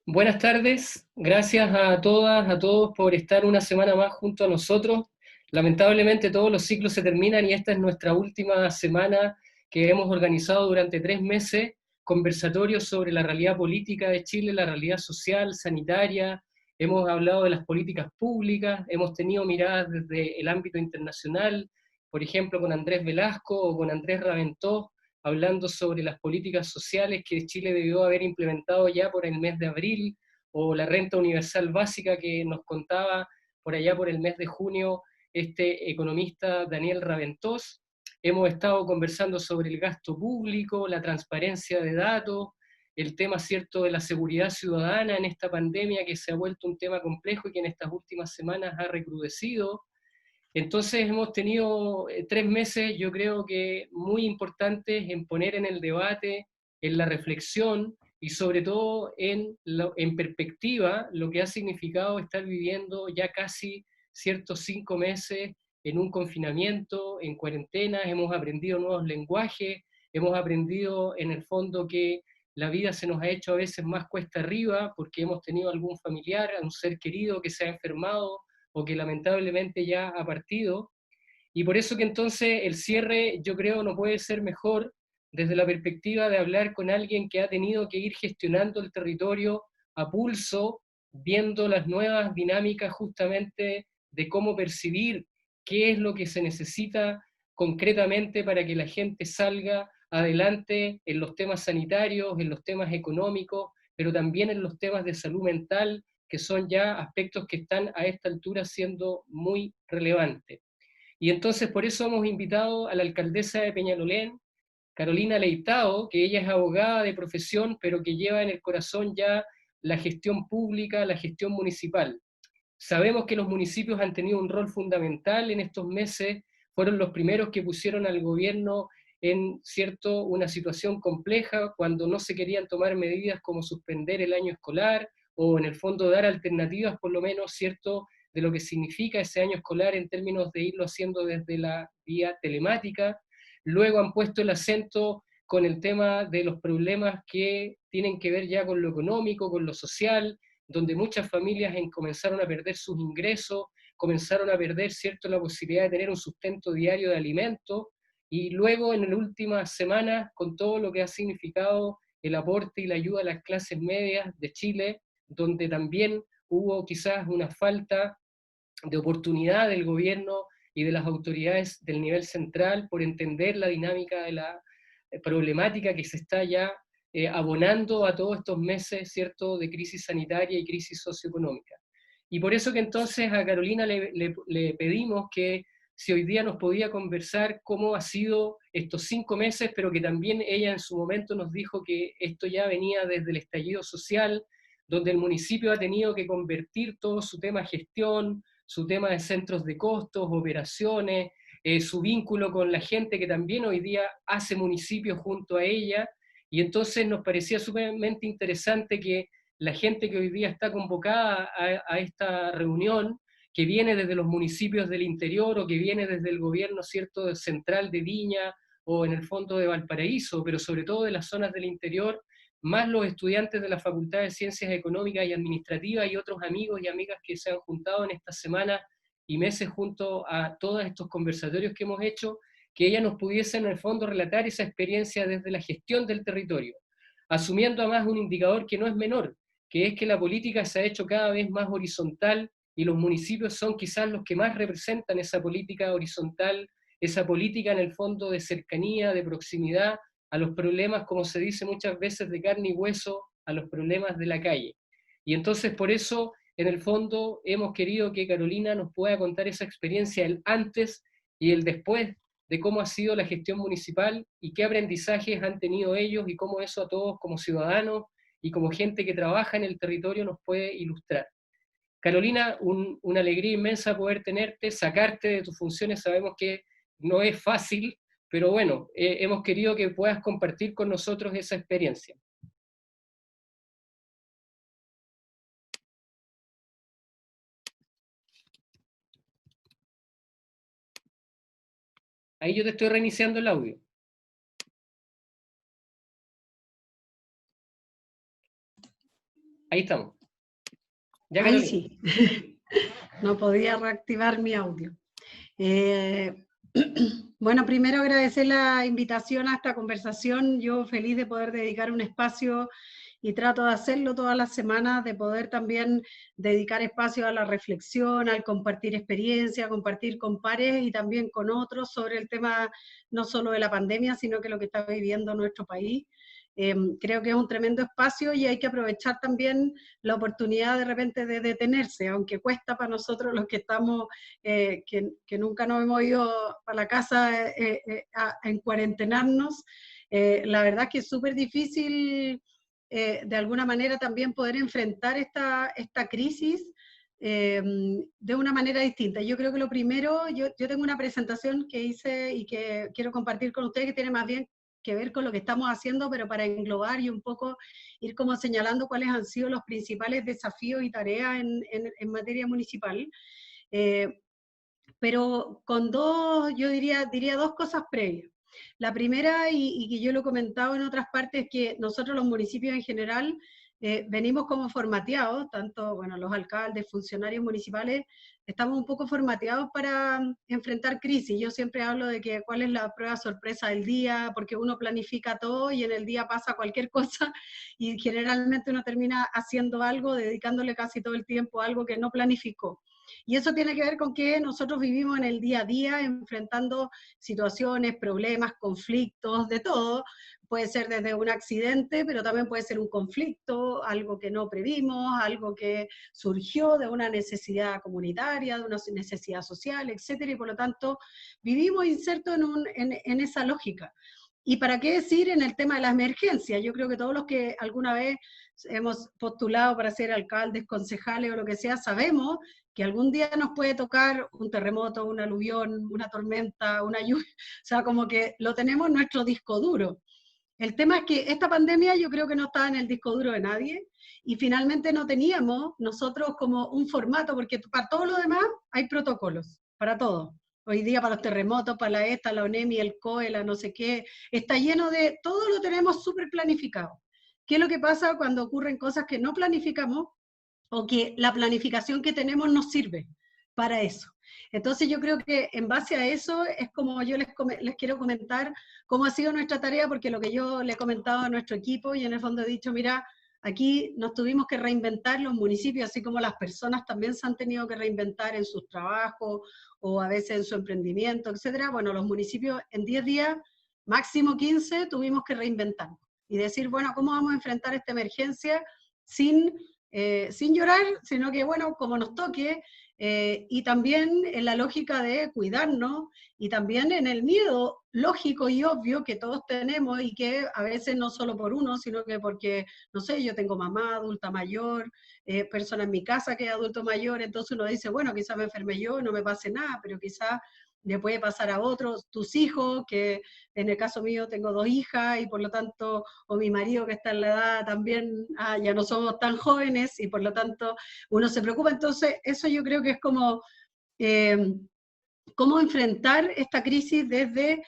Buenas tardes, gracias a todas, a todos por estar una semana más junto a nosotros. Lamentablemente todos los ciclos se terminan y esta es nuestra última semana que hemos organizado durante 3 meses, conversatorios sobre la realidad política de Chile, la realidad social, sanitaria. Hemos hablado de las políticas públicas, hemos tenido miradas desde el ámbito internacional, por ejemplo con Andrés Velasco o con Andrés Raventós, hablando sobre las políticas sociales que Chile debió haber implementado ya por el mes de abril, o la renta universal básica que nos contaba por allá por el mes de junio este economista Daniel Raventós. Hemos estado conversando sobre el gasto público, la transparencia de datos, el tema cierto de la seguridad ciudadana en esta pandemia que se ha vuelto un tema complejo y que en estas últimas semanas ha recrudecido. Entonces hemos tenido 3 meses, yo creo que muy importantes en poner en el debate, en la reflexión y sobre todo en perspectiva lo que ha significado estar viviendo ya casi ciertos 5 meses en un confinamiento, en cuarentena. Hemos aprendido nuevos lenguajes, hemos aprendido en el fondo que la vida se nos ha hecho a veces más cuesta arriba porque hemos tenido algún familiar, un ser querido que se ha enfermado o que lamentablemente ya ha partido. Y por eso que entonces el cierre yo creo no puede ser mejor desde la perspectiva de hablar con alguien que ha tenido que ir gestionando el territorio a pulso, viendo las nuevas dinámicas justamente de cómo percibir qué es lo que se necesita concretamente para que la gente salga adelante en los temas sanitarios, en los temas económicos, pero también en los temas de salud mental, que son ya aspectos que están a esta altura siendo muy relevantes. Y entonces por eso hemos invitado a la alcaldesa de Peñalolén, Carolina Leitao, que ella es abogada de profesión, pero que lleva en el corazón ya la gestión pública, la gestión municipal. Sabemos que los municipios han tenido un rol fundamental en estos meses, fueron los primeros que pusieron al gobierno en cierto una situación compleja cuando no se querían tomar medidas como suspender el año escolar o en el fondo dar alternativas por lo menos cierto de lo que significa ese año escolar en términos de irlo haciendo desde la vía telemática. Luego han puesto el acento con el tema de los problemas que tienen que ver ya con lo económico, con lo social, donde muchas familias comenzaron a perder sus ingresos, comenzaron a perder, ¿cierto?, la posibilidad de tener un sustento diario de alimentos, y luego en las últimas semanas, con todo lo que ha significado el aporte y la ayuda a las clases medias de Chile, donde también hubo quizás una falta de oportunidad del gobierno y de las autoridades del nivel central por entender la dinámica de la problemática que se está ya abonando a todos estos meses, ¿cierto?, de crisis sanitaria y crisis socioeconómica. Y por eso que entonces a Carolina le pedimos que si hoy día nos podía conversar cómo ha sido estos 5 meses, pero que también ella en su momento nos dijo que esto ya venía desde el estallido social, donde el municipio ha tenido que convertir todo su tema de gestión, su tema de centros de costos, operaciones, su vínculo con la gente que también hoy día hace municipio junto a ella, y entonces nos parecía sumamente interesante que la gente que hoy día está convocada a esta reunión, que viene desde los municipios del interior o que viene desde el gobierno cierto central de Viña o en el fondo de Valparaíso, pero sobre todo de las zonas del interior, más los estudiantes de la Facultad de Ciencias Económicas y Administrativas y otros amigos y amigas que se han juntado en esta semana y meses junto a todos estos conversatorios que hemos hecho, que ella nos pudiese en el fondo relatar esa experiencia desde la gestión del territorio, asumiendo además un indicador que no es menor, que es que la política se ha hecho cada vez más horizontal y los municipios son quizás los que más representan esa política horizontal, esa política en el fondo de cercanía, de proximidad a los problemas, como se dice muchas veces, de carne y hueso, a los problemas de la calle. Y entonces por eso, en el fondo, hemos querido que Carolina nos pueda contar esa experiencia, el antes y el después de cómo ha sido la gestión municipal y qué aprendizajes han tenido ellos y cómo eso a todos como ciudadanos y como gente que trabaja en el territorio nos puede ilustrar. Carolina, una alegría inmensa poder tenerte, sacarte de tus funciones, sabemos que no es fácil, pero bueno, hemos querido que puedas compartir con nosotros esa experiencia. Ahí yo te estoy reiniciando el audio. Ahí estamos. Ya, Ahí Carolina. sí. No podía reactivar mi audio. Bueno, primero agradecer la invitación a esta conversación. Yo feliz de poder dedicar un espacio y trato de hacerlo todas las semanas, de poder también dedicar espacio a la reflexión, al compartir experiencia, compartir con pares y también con otros sobre el tema no solo de la pandemia, sino que lo que está viviendo nuestro país. Creo que es un tremendo espacio y hay que aprovechar también la oportunidad de repente de detenerse, aunque cuesta para nosotros los que estamos, que nunca nos hemos ido para la casa a encuarentenarnos. La verdad es que es súper difícil de alguna manera también poder enfrentar esta crisis de una manera distinta. Yo creo que lo primero, yo tengo una presentación que hice y que quiero compartir con ustedes que tiene más bien que ver con lo que estamos haciendo, pero para englobar y un poco ir como señalando cuáles han sido los principales desafíos y tareas en materia municipal. Pero con dos, yo diría dos cosas previas. La primera, y que yo lo he comentado en otras partes, es que nosotros los municipios en general venimos como formateados, tanto bueno, los alcaldes, funcionarios municipales, estamos un poco formateados para enfrentar crisis. Yo siempre hablo de que cuál es la prueba sorpresa del día, porque uno planifica todo y en el día pasa cualquier cosa y generalmente uno termina haciendo algo, dedicándole casi todo el tiempo a algo que no planificó. Y eso tiene que ver con que nosotros vivimos en el día a día enfrentando situaciones, problemas, conflictos, de todo. Puede ser desde un accidente, pero también puede ser un conflicto, algo que no previmos, algo que surgió de una necesidad comunitaria, de una necesidad social, etcétera, y por lo tanto vivimos insertos en esa lógica. ¿Y para qué decir en el tema de la emergencia? Yo creo que todos los que alguna vez hemos postulado para ser alcaldes, concejales o lo que sea, sabemos que algún día nos puede tocar un terremoto, un aluvión, una tormenta, una lluvia, o sea, como que lo tenemos en nuestro disco duro. El tema es que esta pandemia yo creo que no estaba en el disco duro de nadie y finalmente no teníamos nosotros como un formato, porque para todo lo demás hay protocolos, para todo. Hoy día para los terremotos, para la ESTA, la ONEMI, el COE, la no sé qué, está lleno de, todo lo tenemos súper planificado. ¿Qué es lo que pasa cuando ocurren cosas que no planificamos o que la planificación que tenemos nos sirve para eso? Entonces yo creo que en base a eso es como yo les quiero comentar cómo ha sido nuestra tarea, porque lo que yo le he comentado a nuestro equipo y en el fondo he dicho, mira, aquí nos tuvimos que reinventar los municipios, así como las personas también se han tenido que reinventar en sus trabajos o a veces en su emprendimiento, etcétera. Bueno, los municipios en 10 días, máximo 15, tuvimos que reinventarnos y decir, bueno, ¿cómo vamos a enfrentar esta emergencia sin llorar, sino que, bueno, como nos toque, y también en la lógica de cuidarnos, y también en el miedo lógico y obvio que todos tenemos, y que a veces no solo por uno, sino que porque, no sé, yo tengo mamá adulta mayor, persona en mi casa que es adulto mayor, entonces uno dice, bueno, quizás me enferme yo, no me pase nada, pero quizás le puede pasar a otros, tus hijos, que en el caso mío tengo 2 hijas y por lo tanto, o mi marido que está en la edad también, ya no somos tan jóvenes y por lo tanto uno se preocupa. Entonces, eso yo creo que es como cómo enfrentar esta crisis desde,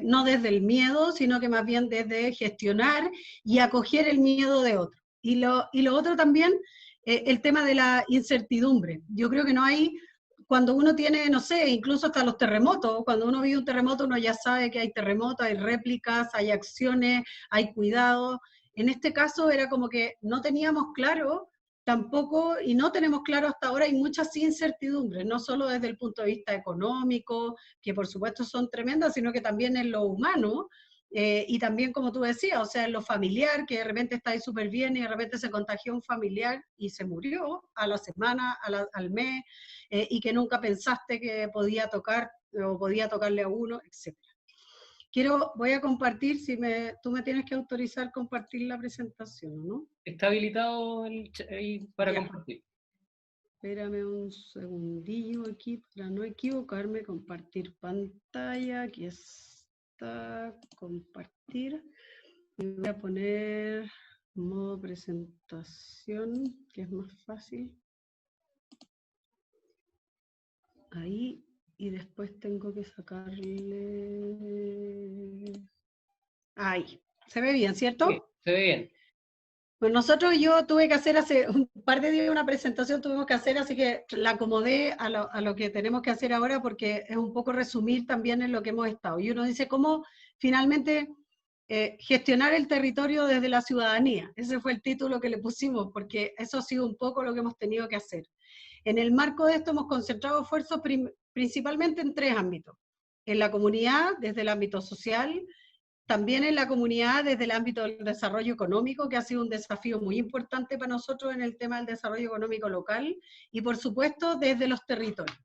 no desde el miedo, sino que más bien desde gestionar y acoger el miedo de otro. Y lo otro también, el tema de la incertidumbre. Yo creo que no hay, cuando uno tiene, no sé, incluso hasta los terremotos, cuando uno vive un terremoto uno ya sabe que hay terremotos, hay réplicas, hay acciones, hay cuidados. En este caso era como que no teníamos claro tampoco, y no tenemos claro hasta ahora, hay muchas incertidumbres, no solo desde el punto de vista económico, que por supuesto son tremendas, sino que también en lo humano, y también como tú decías, o sea, en lo familiar, que de repente está ahí súper bien y de repente se contagió un familiar y se murió a la semana, al mes, y que nunca pensaste que podía tocar o podía tocarle a uno, etc. Voy a compartir, tú me tienes que autorizar compartir la presentación, ¿no? Está habilitado ahí para Ya. compartir. Espérame un segundillo aquí para no equivocarme. Compartir pantalla. Aquí está. Compartir. Y voy a poner modo presentación, que es más fácil. Ahí. Y después tengo que sacarle... Ahí. Se ve bien, ¿cierto? Sí, se ve bien. Pues nosotros, yo tuve que hacer hace un par de días una presentación, tuvimos que hacer, así que la acomodé a lo que tenemos que hacer ahora, porque es un poco resumir también en lo que hemos estado. Y uno dice cómo finalmente gestionar el territorio desde la ciudadanía. Ese fue el título que le pusimos, porque eso ha sido un poco lo que hemos tenido que hacer. En el marco de esto hemos concentrado esfuerzos principalmente en 3 ámbitos. En la comunidad, desde el ámbito social, también en la comunidad desde el ámbito del desarrollo económico, que ha sido un desafío muy importante para nosotros en el tema del desarrollo económico local, y por supuesto desde los territorios.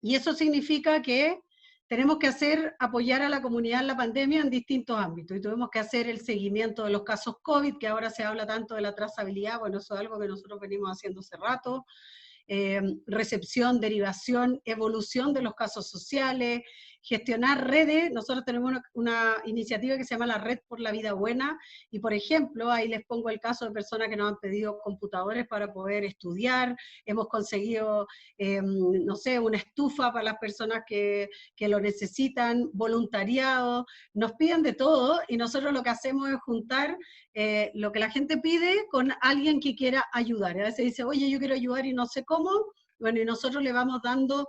Y eso significa que tenemos que apoyar a la comunidad en la pandemia en distintos ámbitos, y tuvimos que hacer el seguimiento de los casos COVID, que ahora se habla tanto de la trazabilidad, bueno, eso es algo que nosotros venimos haciendo hace rato, recepción, derivación, evolución de los casos sociales, gestionar redes. Nosotros tenemos una iniciativa que se llama la Red por la Vida Buena, y por ejemplo, ahí les pongo el caso de personas que nos han pedido computadores para poder estudiar, hemos conseguido, no sé, una estufa para las personas que lo necesitan, voluntariado, nos piden de todo, y nosotros lo que hacemos es juntar lo que la gente pide con alguien que quiera ayudar. A veces dice, oye, yo quiero ayudar y no sé cómo. Bueno, y nosotros le vamos dando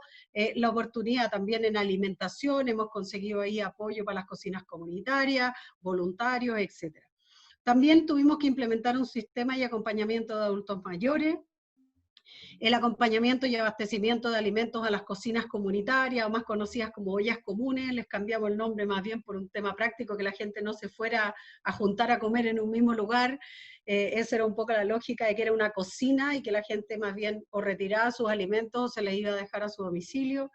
la oportunidad también en alimentación, hemos conseguido ahí apoyo para las cocinas comunitarias, voluntarios, etc. También tuvimos que implementar un sistema de acompañamiento de adultos mayores, el acompañamiento y abastecimiento de alimentos a las cocinas comunitarias, o más conocidas como ollas comunes. Les cambiamos el nombre más bien por un tema práctico, que la gente no se fuera a juntar a comer en un mismo lugar. Esa era un poco la lógica de que era una cocina, y que la gente más bien o retiraba sus alimentos o se les iba a dejar a su domicilio.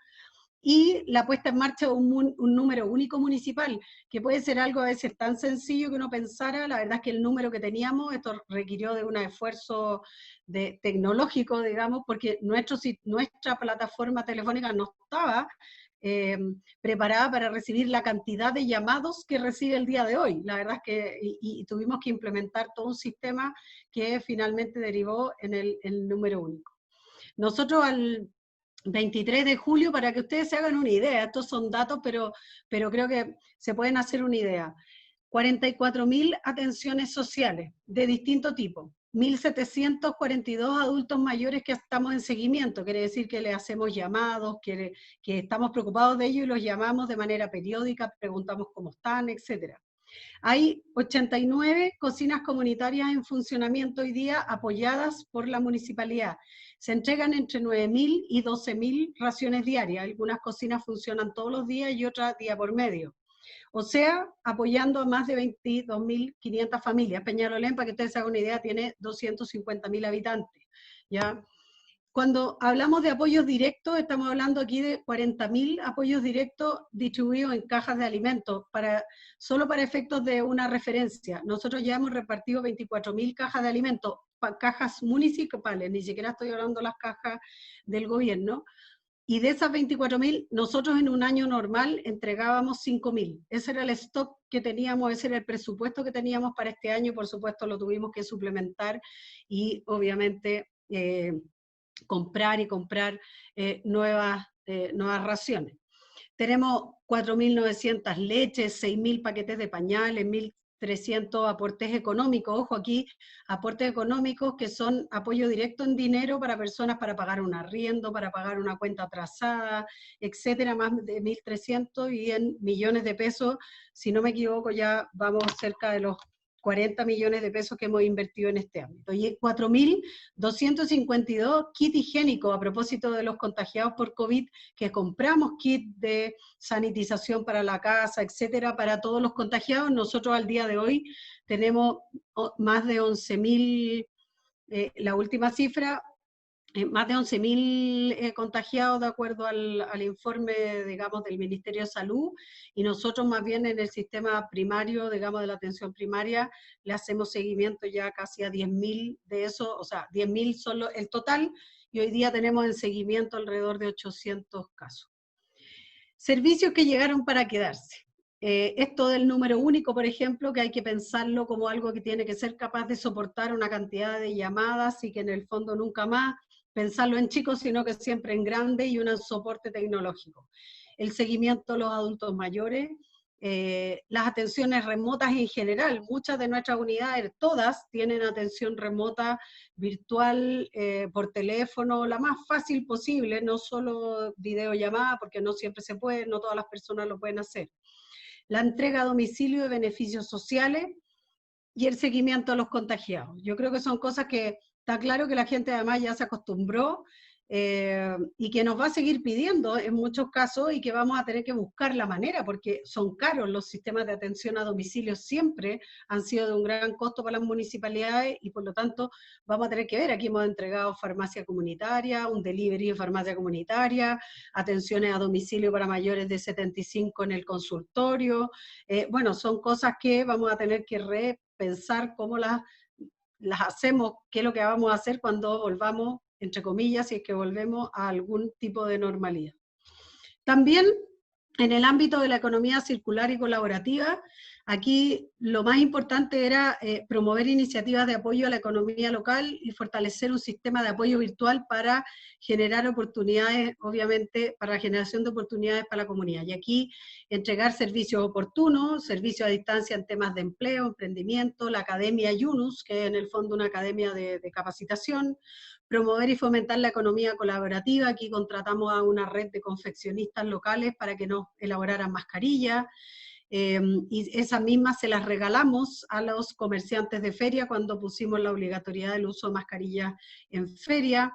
Y la puesta en marcha de un número único municipal, que puede ser algo a veces tan sencillo que uno pensara. La verdad es que el número que teníamos, esto requirió de un esfuerzo tecnológico, digamos, porque nuestra plataforma telefónica no estaba preparada para recibir la cantidad de llamados que recibe el día de hoy. La verdad es que y tuvimos que implementar todo un sistema que finalmente derivó en el número único. Nosotros al 23 de julio, para que ustedes se hagan una idea, estos son datos, pero creo que se pueden hacer una idea. 44.000 atenciones sociales de distinto tipo, 1.742 adultos mayores que estamos en seguimiento, quiere decir que les hacemos llamados, que estamos preocupados de ellos y los llamamos de manera periódica, preguntamos cómo están, etc. Hay 89 cocinas comunitarias en funcionamiento hoy día, apoyadas por la municipalidad. Se entregan entre 9.000 y 12.000 raciones diarias. Algunas cocinas funcionan todos los días y otras día por medio. O sea, apoyando a más de 22.500 familias. Peñalolén, para que ustedes se hagan una idea, tiene 250.000 habitantes, ¿ya? Cuando hablamos de apoyos directos, estamos hablando aquí de 40.000 apoyos directos distribuidos en cajas de alimentos, solo para efectos de una referencia. Nosotros ya hemos repartido 24.000 cajas de alimentos, cajas municipales, ni siquiera estoy hablando de las cajas del gobierno, y de esas 24.000, nosotros en un año normal entregábamos 5.000. Ese era el stock que teníamos, ese era el presupuesto que teníamos para este año, por supuesto lo tuvimos que suplementar, y obviamente comprar nuevas raciones. Tenemos 4.900 leches, 6.000 paquetes de pañales, 1.300 aportes económicos. Ojo, aquí aportes económicos que son apoyo directo en dinero para personas para pagar un arriendo, para pagar una cuenta atrasada, etcétera, más de 1.300, y en millones de pesos, si no me equivoco, ya vamos cerca de los 40 millones de pesos que hemos invertido en este ámbito. Y 4.252 kits higiénicos, a propósito de los contagiados por COVID, que compramos kits de sanitización para la casa, etcétera, para todos los contagiados. Nosotros al día de hoy tenemos más de 11.000, la última cifra, más de 11.000 contagiados de acuerdo al informe, digamos, del Ministerio de Salud, y nosotros más bien en el sistema primario, digamos, de la atención primaria, le hacemos seguimiento ya casi a 10.000 de eso, o sea, 10.000 solo el total, y hoy día tenemos en seguimiento alrededor de 800 casos. Servicios que llegaron para quedarse. Esto del número único, por ejemplo, que hay que pensarlo como algo que tiene que ser capaz de soportar una cantidad de llamadas, y que en el fondo nunca más pensarlo en chicos, sino que siempre en grande, y un soporte tecnológico. El seguimiento a los adultos mayores, las atenciones remotas en general. Muchas de nuestras unidades, todas, tienen atención remota virtual por teléfono, la más fácil posible, no solo videollamada, porque no siempre se puede, no todas las personas lo pueden hacer. La entrega a domicilio de beneficios sociales y el seguimiento a los contagiados. Yo creo que son cosas que está claro que la gente además ya se acostumbró y que nos va a seguir pidiendo en muchos casos y que vamos a tener que buscar la manera porque son caros los sistemas de atención a domicilio, siempre han sido de un gran costo para las municipalidades y por lo tanto vamos a tener que ver, aquí hemos entregado farmacia comunitaria, un delivery de farmacia comunitaria, atenciones a domicilio para mayores de 75 en el consultorio, bueno, son cosas que vamos a tener que repensar cómo las hacemos, qué es lo que vamos a hacer cuando volvamos, entre comillas, si es que volvemos a algún tipo de normalidad. También en el ámbito de la economía circular y colaborativa, aquí lo más importante era promover iniciativas de apoyo a la economía local y fortalecer un sistema de apoyo virtual para generar oportunidades, obviamente, para la generación de oportunidades para la comunidad. Y aquí entregar servicios oportunos, servicios a distancia en temas de empleo, emprendimiento, la Academia Yunus, que es en el fondo una academia de capacitación, promover y fomentar la economía colaborativa, aquí contratamos a una red de confeccionistas locales para que nos elaboraran mascarillas, y esas mismas se las regalamos a los comerciantes de feria cuando pusimos la obligatoriedad del uso de mascarillas en feria,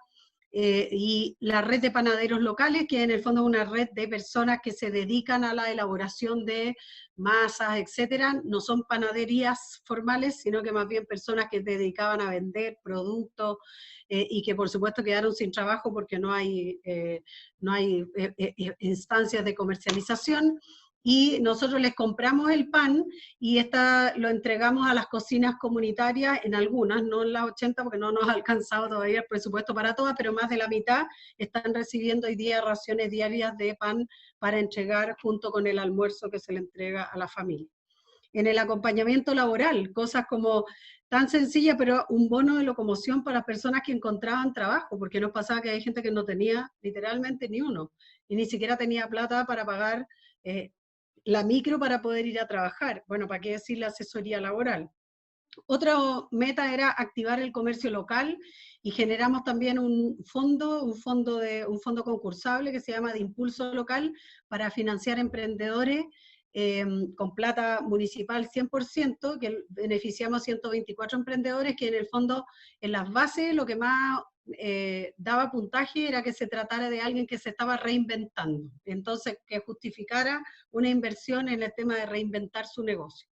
y la red de panaderos locales, que en el fondo es una red de personas que se dedican a la elaboración de masas, etcétera, no son panaderías formales, sino que más bien personas que se dedicaban a vender productos, y que por supuesto quedaron sin trabajo porque no hay instancias de comercialización, y nosotros les compramos el pan y lo entregamos a las cocinas comunitarias en algunas, no en las 80 porque no nos ha alcanzado todavía el presupuesto para todas, pero más de la mitad están recibiendo hoy día raciones diarias de pan para entregar junto con el almuerzo que se le entrega a la familia. En el acompañamiento laboral, cosas como tan sencillas, pero un bono de locomoción para personas que encontraban trabajo, porque nos pasaba que hay gente que no tenía literalmente ni uno, y ni siquiera tenía plata para pagar la micro para poder ir a trabajar. Bueno, ¿para qué decir la asesoría laboral? Otra meta era activar el comercio local y generamos también un fondo concursable que se llama de impulso local para financiar emprendedores con plata municipal 100%, que beneficiamos a 124 emprendedores, que en el fondo en las bases lo que más daba puntaje era que se tratara de alguien que se estaba reinventando, entonces que justificara una inversión en el tema de reinventar su negocio.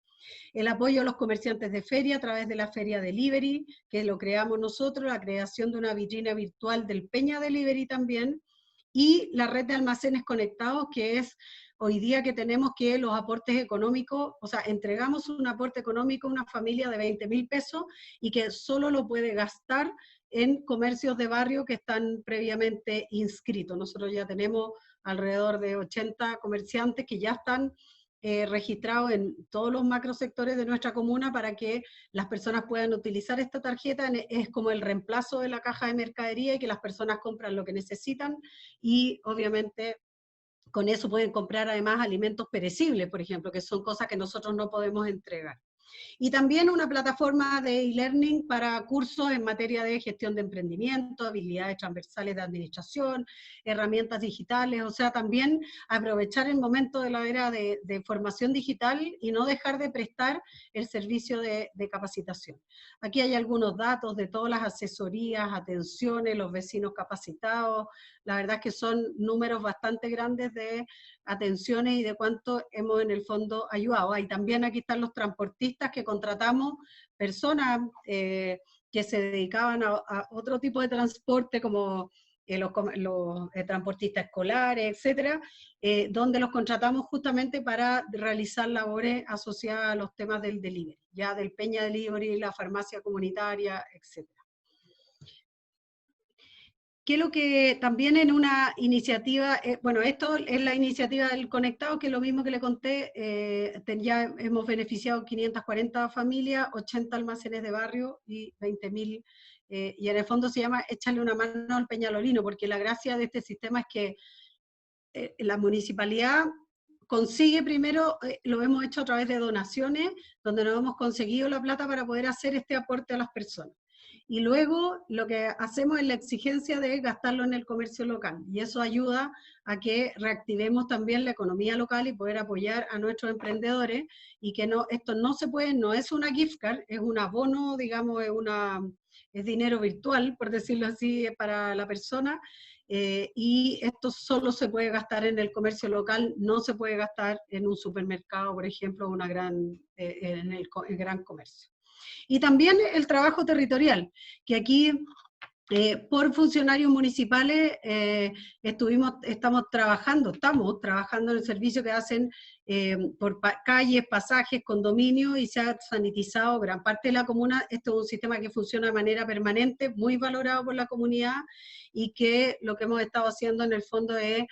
El apoyo a los comerciantes de feria a través de la Feria Delivery, que lo creamos nosotros, la creación de una vitrina virtual del Peña Delivery también, y la red de almacenes conectados, que es hoy día que tenemos que los aportes económicos, o sea, entregamos un aporte económico a una familia de 20.000 pesos y que solo lo puede gastar en comercios de barrio que están previamente inscritos. Nosotros ya tenemos alrededor de 80 comerciantes que ya están registrados en todos los macrosectores de nuestra comuna para que las personas puedan utilizar esta tarjeta. Es como el reemplazo de la caja de mercadería y que las personas compran lo que necesitan y obviamente con eso pueden comprar además alimentos perecibles, por ejemplo, que son cosas que nosotros no podemos entregar. Y también una plataforma de e-learning para cursos en materia de gestión de emprendimiento, habilidades transversales de administración, herramientas digitales, o sea, también aprovechar el momento de la era de formación digital y no dejar de prestar el servicio de capacitación. Aquí hay algunos datos de todas las asesorías, atenciones, los vecinos capacitados, la verdad es que son números bastante grandes de atenciones y de cuánto hemos en el fondo ayudado. Y también aquí están los transportistas que contratamos, personas que se dedicaban a otro tipo de transporte como los transportistas escolares, etcétera, donde los contratamos justamente para realizar labores asociadas a los temas del delivery, ya del Peña Delivery, la farmacia comunitaria, etcétera. Que es lo que también en una iniciativa, bueno, esto es la iniciativa del Conectado, que es lo mismo que le conté, ya hemos beneficiado 540 familias, 80 almacenes de barrio y 20.000, y en el fondo se llama Échale una mano al Peñalolino, porque la gracia de este sistema es que la municipalidad consigue primero, lo hemos hecho a través de donaciones, donde nos hemos conseguido la plata para poder hacer este aporte a las personas. Y luego lo que hacemos es la exigencia de gastarlo en el comercio local, y eso ayuda a que reactivemos también la economía local y poder apoyar a nuestros emprendedores, y que no, esto no se puede, no es una gift card, es un abono, digamos, es dinero virtual, por decirlo así, para la persona, y esto solo se puede gastar en el comercio local, no se puede gastar en un supermercado, por ejemplo, en el gran comercio. Y también el trabajo territorial, que aquí por funcionarios municipales estamos trabajando en el servicio que hacen por calles, pasajes, condominios, y se ha sanitizado gran parte de la comuna. Esto es un sistema que funciona de manera permanente, muy valorado por la comunidad, y que lo que hemos estado haciendo en el fondo es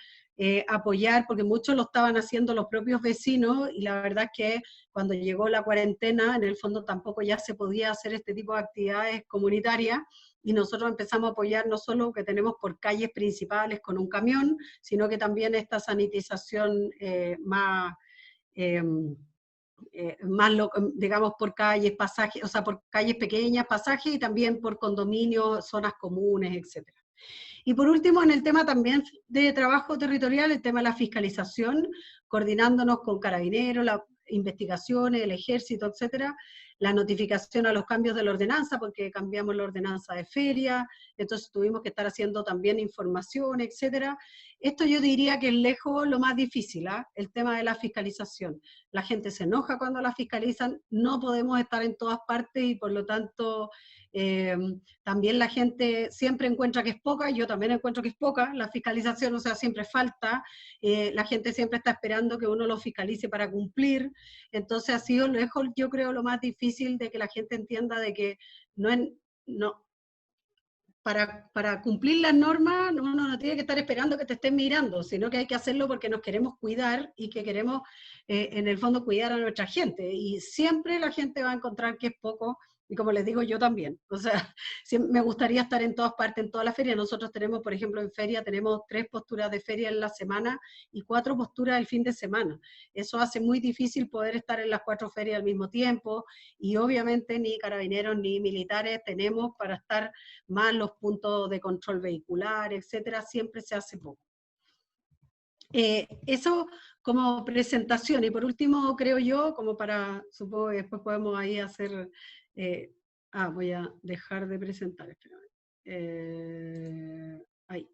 apoyar, porque muchos lo estaban haciendo los propios vecinos, y la verdad es que cuando llegó la cuarentena, en el fondo tampoco ya se podía hacer este tipo de actividades comunitarias, y nosotros empezamos a apoyar no solo que tenemos por calles principales con un camión, sino que también esta sanitización digamos, por calles, pasajes, o sea, por calles pequeñas, pasajes, y también por condominios, zonas comunes, etc. Y por último, en el tema también de trabajo territorial, el tema de la fiscalización, coordinándonos con Carabineros, las investigaciones, el ejército, etcétera, la notificación a los cambios de la ordenanza, porque cambiamos la ordenanza de feria, entonces tuvimos que estar haciendo también información, etcétera. Esto yo diría que es lejos lo más difícil, el tema de la fiscalización. La gente se enoja cuando la fiscalizan, no podemos estar en todas partes, y por lo tanto también la gente siempre encuentra que es poca, yo también encuentro que es poca, la fiscalización, o sea, siempre falta, la gente siempre está esperando que uno lo fiscalice para cumplir, entonces ha sido lejos, yo creo, lo más difícil de que la gente entienda de que no, para cumplir las normas uno no tiene que estar esperando que te estén mirando, sino que hay que hacerlo porque nos queremos cuidar, y que queremos en el fondo cuidar a nuestra gente, y siempre la gente va a encontrar que es poco, y como les digo, yo también, o sea, me gustaría estar en todas partes, en todas las ferias. Nosotros tenemos, por ejemplo, en feria tenemos 3 posturas de feria en la semana y 4 posturas el fin de semana. Eso hace muy difícil poder estar en las 4 ferias al mismo tiempo, y obviamente ni carabineros ni militares tenemos para estar, más los puntos de control vehicular, etcétera, siempre se hace poco. Eso como presentación, y por último, creo yo, como para, supongo que después podemos ahí hacer, voy a dejar de presentar, ahí.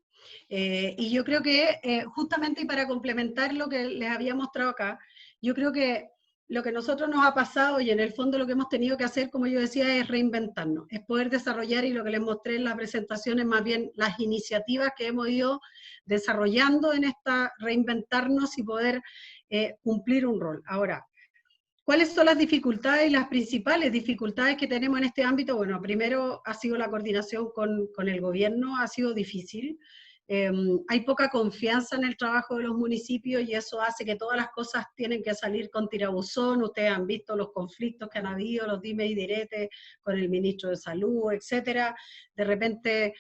Y yo creo que justamente, y para complementar lo que les había mostrado acá, yo creo que lo que nosotros nos ha pasado, y en el fondo lo que hemos tenido que hacer, como yo decía, es reinventarnos, es poder desarrollar, y lo que les mostré en la presentación es más bien las iniciativas que hemos ido desarrollando en esta reinventarnos y poder cumplir un rol. Ahora, ¿cuáles son las dificultades y las principales dificultades que tenemos en este ámbito? Bueno, primero ha sido la coordinación con el gobierno, ha sido difícil. Hay poca confianza en el trabajo de los municipios, y eso hace que todas las cosas tienen que salir con tirabuzón. Ustedes han visto los conflictos que han habido, los dime y diretes con el ministro de Salud, etcétera. De repente,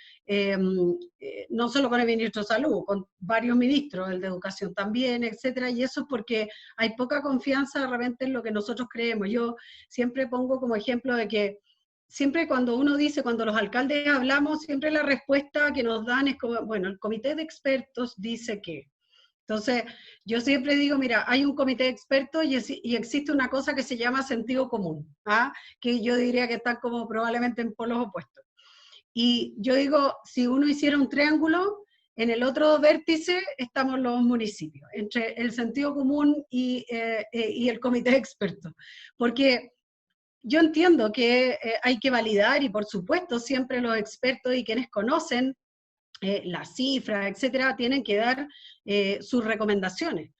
no solo con el ministro de Salud, con varios ministros, el de Educación también, etcétera, y eso es porque hay poca confianza de repente en lo que nosotros creemos. Yo siempre pongo como ejemplo de que siempre cuando uno dice, cuando los alcaldes hablamos, siempre la respuesta que nos dan es como, bueno, el comité de expertos dice que. Entonces, yo siempre digo, mira, hay un comité de expertos y existe una cosa que se llama sentido común, que yo diría que están como probablemente en polos opuestos. Y yo digo, si uno hiciera un triángulo, en el otro vértice estamos los municipios, entre el sentido común y el comité de expertos. Porque yo entiendo que hay que validar, y por supuesto siempre los expertos y quienes conocen las cifras, etcétera, tienen que dar sus recomendaciones.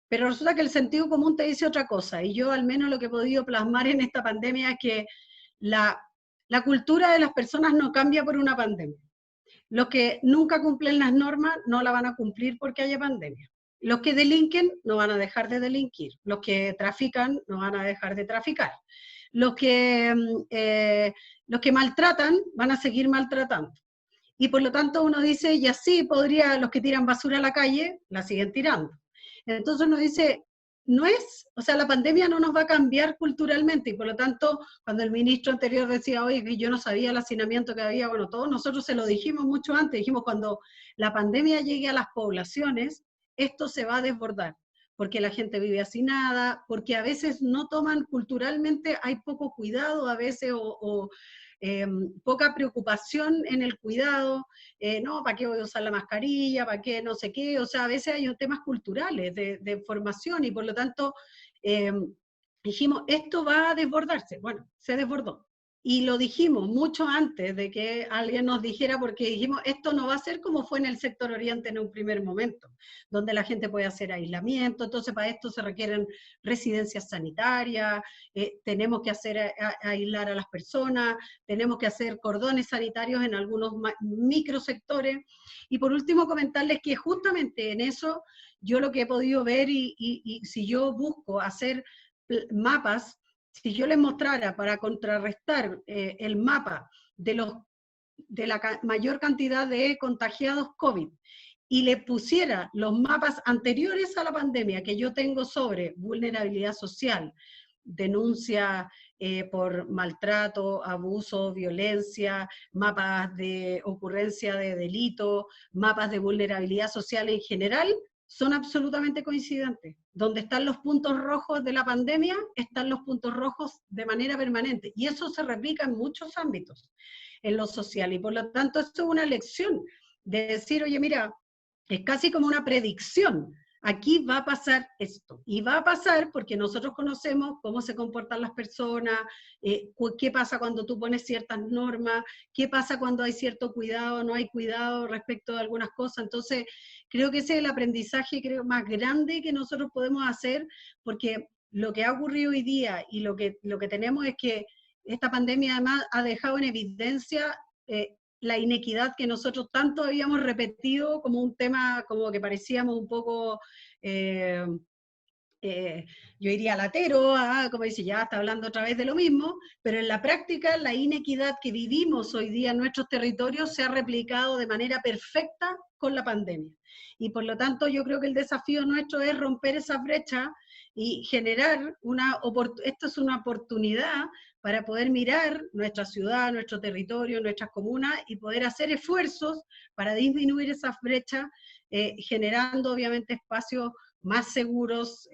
Pero resulta que el sentido común te dice otra cosa, y yo al menos lo que he podido plasmar en esta pandemia es que la cultura de las personas no cambia por una pandemia. Los que nunca cumplen las normas no la van a cumplir porque haya pandemia. Los que delinquen no van a dejar de delinquir. Los que trafican no van a dejar de traficar. Los que maltratan van a seguir maltratando. Y por lo tanto uno dice, y así podría, los que tiran basura a la calle, la siguen tirando. Entonces uno dice, no es, o sea, la pandemia no nos va a cambiar culturalmente, y por lo tanto, cuando el ministro anterior decía, oye, que yo no sabía el hacinamiento que había, bueno, todos nosotros se lo dijimos mucho antes, dijimos, cuando la pandemia llegue a las poblaciones, esto se va a desbordar, porque la gente vive hacinada, porque a veces no toman culturalmente, hay poco cuidado a veces, poca preocupación en el cuidado, no, ¿para qué voy a usar la mascarilla? ¿Para qué no sé qué? O sea, a veces hay temas culturales de formación, y por lo tanto eh, dijimos, esto va a desbordarse. Bueno, se desbordó. Y lo dijimos mucho antes de que alguien nos dijera, porque dijimos, esto no va a ser como fue en el sector oriente en un primer momento, donde la gente puede hacer aislamiento, entonces para esto se requieren residencias sanitarias, tenemos que hacer aislar a las personas, tenemos que hacer cordones sanitarios en algunos microsectores. Y por último, comentarles que justamente en eso, yo lo que he podido ver, y si yo busco hacer mapas, si yo les mostrara para contrarrestar el mapa de la mayor cantidad de contagiados COVID, y le pusiera los mapas anteriores a la pandemia que yo tengo sobre vulnerabilidad social, denuncia por maltrato, abuso, violencia, mapas de ocurrencia de delito, mapas de vulnerabilidad social en general, son absolutamente coincidentes. Donde están los puntos rojos de la pandemia, están los puntos rojos de manera permanente. Y eso se replica en muchos ámbitos, en lo social. Y por lo tanto, esto es una lección de decir, oye, mira, es casi como una predicción. Aquí va a pasar esto, y va a pasar porque nosotros conocemos cómo se comportan las personas, qué pasa cuando tú pones ciertas normas, qué pasa cuando hay cierto cuidado, no hay cuidado respecto de algunas cosas. Entonces, creo que ese es el aprendizaje más grande que nosotros podemos hacer, porque lo que ha ocurrido hoy día y lo que tenemos es que esta pandemia además ha dejado en evidencia la inequidad que nosotros tanto habíamos repetido como un tema, como que parecíamos un poco, eh, yo diría latero, como dice, ya está hablando otra vez de lo mismo, pero en la práctica la inequidad que vivimos hoy día en nuestros territorios se ha replicado de manera perfecta con la pandemia. Y por lo tanto yo creo que el desafío nuestro es romper esa brecha y generar esto es una oportunidad para poder mirar nuestra ciudad, nuestro territorio, nuestras comunas, y poder hacer esfuerzos para disminuir esas brechas, generando obviamente espacios más seguros,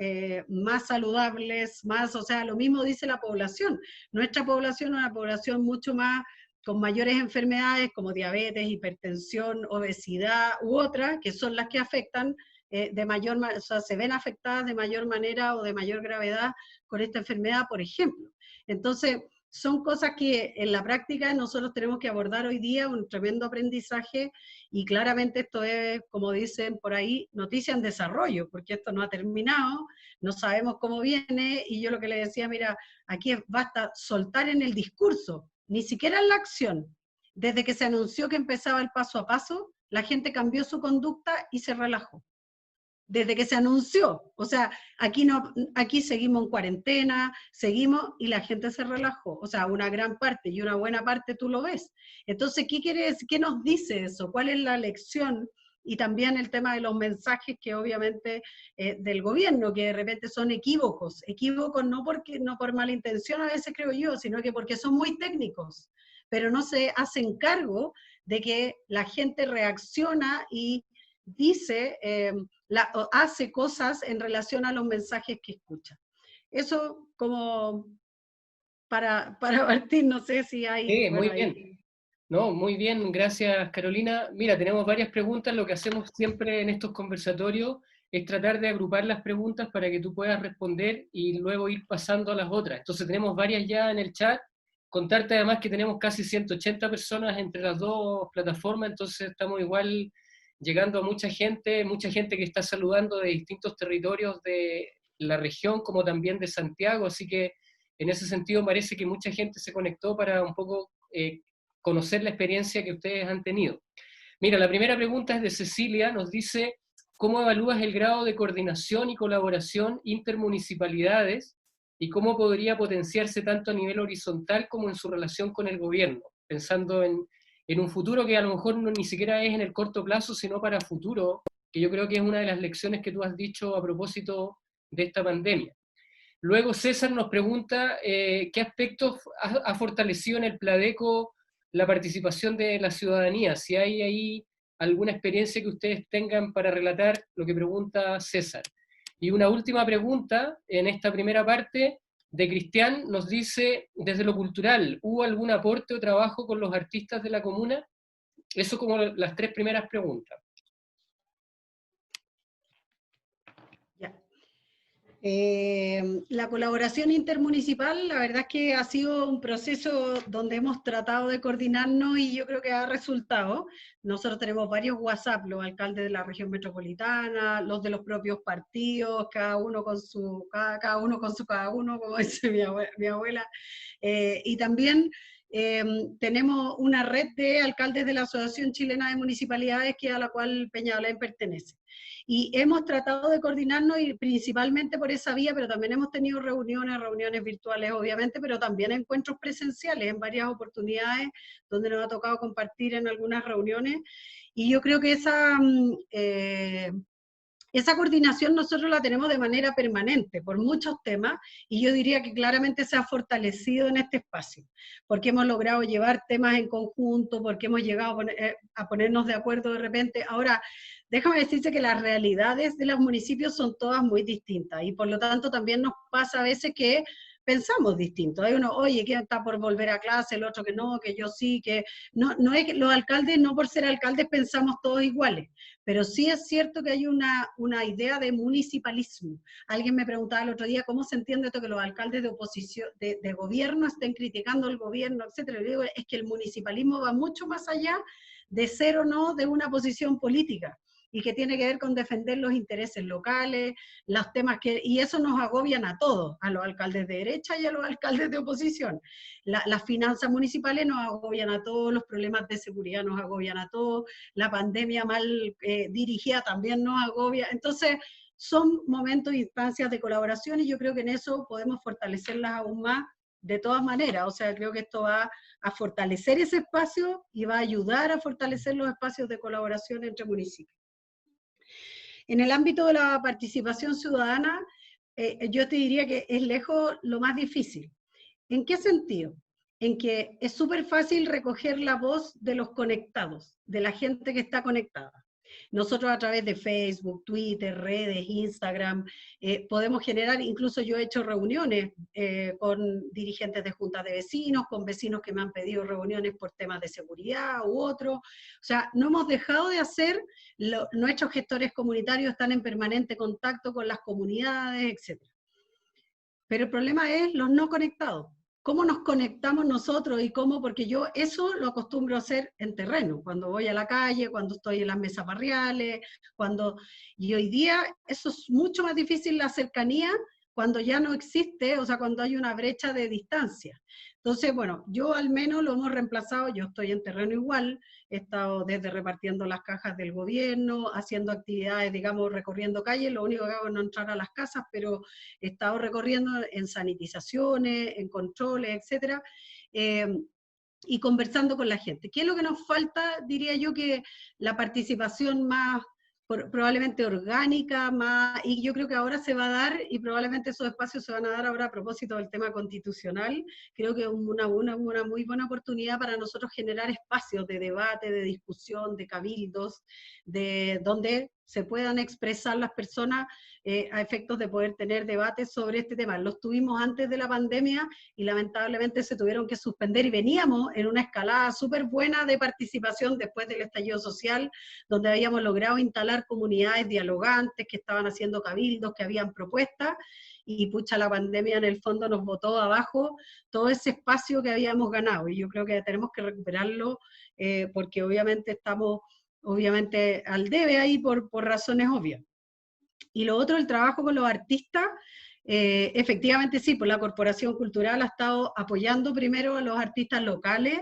más saludables, o sea, lo mismo dice la población. Nuestra población es una población mucho más con mayores enfermedades como diabetes, hipertensión, obesidad u otras, que son las que afectan o sea, se ven afectadas de mayor manera o de mayor gravedad con esta enfermedad, por ejemplo. Entonces, son cosas que en la práctica nosotros tenemos que abordar hoy día, un tremendo aprendizaje, y claramente esto es, como dicen por ahí, noticia en desarrollo, porque esto no ha terminado, no sabemos cómo viene, y yo lo que le decía, mira, aquí basta soltar en el discurso, ni siquiera en la acción. Desde que se anunció que empezaba el paso a paso, la gente cambió su conducta y se relajó. Desde que se anunció, o sea, aquí seguimos en cuarentena, seguimos y la gente se relajó, o sea, una gran parte y una buena parte tú lo ves. Entonces, ¿qué nos dice eso? ¿Cuál es la lección? Y también el tema de los mensajes que obviamente del gobierno, que de repente son equívocos no por mala intención a veces creo yo, sino que porque son muy técnicos, pero no se hacen cargo de que la gente reacciona y dice, hace cosas en relación a los mensajes que escucha. Eso como para partir, no sé si hay, Sí, muy bueno, bien. ahí. No, muy bien, gracias Carolina. Mira, tenemos varias preguntas. Lo que hacemos siempre en estos conversatorios es tratar de agrupar las preguntas para que tú puedas responder y luego ir pasando a las otras. Entonces tenemos varias ya en el chat. Contarte además que tenemos casi 180 personas entre las dos plataformas, entonces estamos igual llegando a mucha gente que está saludando de distintos territorios de la región como también de Santiago, así que en ese sentido parece que mucha gente se conectó para un poco conocer la experiencia que ustedes han tenido. Mira, la primera pregunta es de Cecilia, nos dice, ¿cómo evalúas el grado de coordinación y colaboración intermunicipalidades y cómo podría potenciarse tanto a nivel horizontal como en su relación con el gobierno? Pensando en un futuro que a lo mejor no, ni siquiera es en el corto plazo, sino para futuro, que yo creo que es una de las lecciones que tú has dicho a propósito esta pandemia. Luego César nos pregunta qué aspectos ha fortalecido en el Pladeco la participación de la ciudadanía, si hay ahí alguna experiencia que ustedes tengan para relatar lo que pregunta César. Y una última pregunta en esta primera parte de Cristian, nos dice, desde lo cultural, ¿hubo algún aporte o trabajo con los artistas de la comuna? Eso como las tres primeras preguntas. La colaboración intermunicipal, la verdad es que ha sido un proceso donde hemos tratado de coordinarnos y yo creo que ha resultado. Nosotros tenemos varios WhatsApp, los alcaldes de la región metropolitana, los de los propios partidos, cada uno con su cada uno, como dice mi abuela. Y también tenemos una red de alcaldes de la Asociación Chilena de Municipalidades, a la cual Peñalolén pertenece. Y hemos tratado de coordinarnos y principalmente por esa vía, pero también hemos tenido reuniones virtuales obviamente, pero también encuentros presenciales en varias oportunidades donde nos ha tocado compartir en algunas reuniones. Y yo creo que esa coordinación nosotros la tenemos de manera permanente por muchos temas y yo diría que claramente se ha fortalecido en este espacio, porque hemos logrado llevar temas en conjunto, porque hemos llegado a ponernos de acuerdo de repente. Ahora, déjame decirte que las realidades de los municipios son todas muy distintas y por lo tanto también nos pasa a veces que pensamos distinto. Hay uno, oye, ¿quién está por volver a clase? El otro que no, que yo sí, que no es que los alcaldes, no por ser alcaldes pensamos todos iguales, pero sí es cierto que hay una idea de municipalismo. Alguien me preguntaba el otro día, ¿cómo se entiende esto que los alcaldes de oposición, de gobierno estén criticando al gobierno, etcétera? Le digo, es que el municipalismo va mucho más allá de ser o no de una posición política, y que tiene que ver con defender los intereses locales, los temas y eso nos agobian a todos, a los alcaldes de derecha y a los alcaldes de oposición. Las finanzas municipales nos agobian a todos, los problemas de seguridad nos agobian a todos, la pandemia mal dirigida también nos agobia. Entonces, son momentos e instancias de colaboración y yo creo que en eso podemos fortalecerlas aún más de todas maneras. O sea, creo que esto va a fortalecer ese espacio y va a ayudar a fortalecer los espacios de colaboración entre municipios. En el ámbito de la participación ciudadana, yo te diría que es lejos lo más difícil. ¿En qué sentido? En que es súper fácil recoger la voz de los conectados, de la gente que está conectada. Nosotros a través de Facebook, Twitter, redes, Instagram, podemos generar, incluso yo he hecho reuniones con dirigentes de juntas de vecinos, con vecinos que me han pedido reuniones por temas de seguridad u otro. O sea, no hemos dejado de hacer, nuestros gestores comunitarios están en permanente contacto con las comunidades, etc. Pero el problema es los no conectados. ¿Cómo nos conectamos nosotros y cómo? Porque yo eso lo acostumbro a hacer en terreno, cuando voy a la calle, cuando estoy en las mesas barriales, y hoy día eso es mucho más difícil, la cercanía, cuando ya no existe, o sea, cuando hay una brecha de distancia. Entonces, bueno, yo al menos lo hemos reemplazado, yo estoy en terreno igual, he estado desde repartiendo las cajas del gobierno, haciendo actividades, digamos, recorriendo calles, lo único que hago es no entrar a las casas, pero he estado recorriendo en sanitizaciones, en controles, etcétera, y conversando con la gente. ¿Qué es lo que nos falta? Diría yo que la participación más probablemente orgánica, y yo creo que ahora se va a dar, y probablemente esos espacios se van a dar ahora a propósito del tema constitucional. Creo que es una muy buena oportunidad para nosotros generar espacios de debate, de discusión, de cabildos, de donde se puedan expresar las personas a efectos de poder tener debates sobre este tema. Los tuvimos antes de la pandemia y lamentablemente se tuvieron que suspender y veníamos en una escalada súper buena de participación después del estallido social, donde habíamos logrado instalar comunidades dialogantes que estaban haciendo cabildos, que habían propuestas, y pucha, la pandemia en el fondo nos botó abajo todo ese espacio que habíamos ganado, y yo creo que tenemos que recuperarlo porque obviamente estamos al debe ahí por razones obvias. Y lo otro, el trabajo con los artistas, efectivamente sí, pues la Corporación Cultural ha estado apoyando primero a los artistas locales,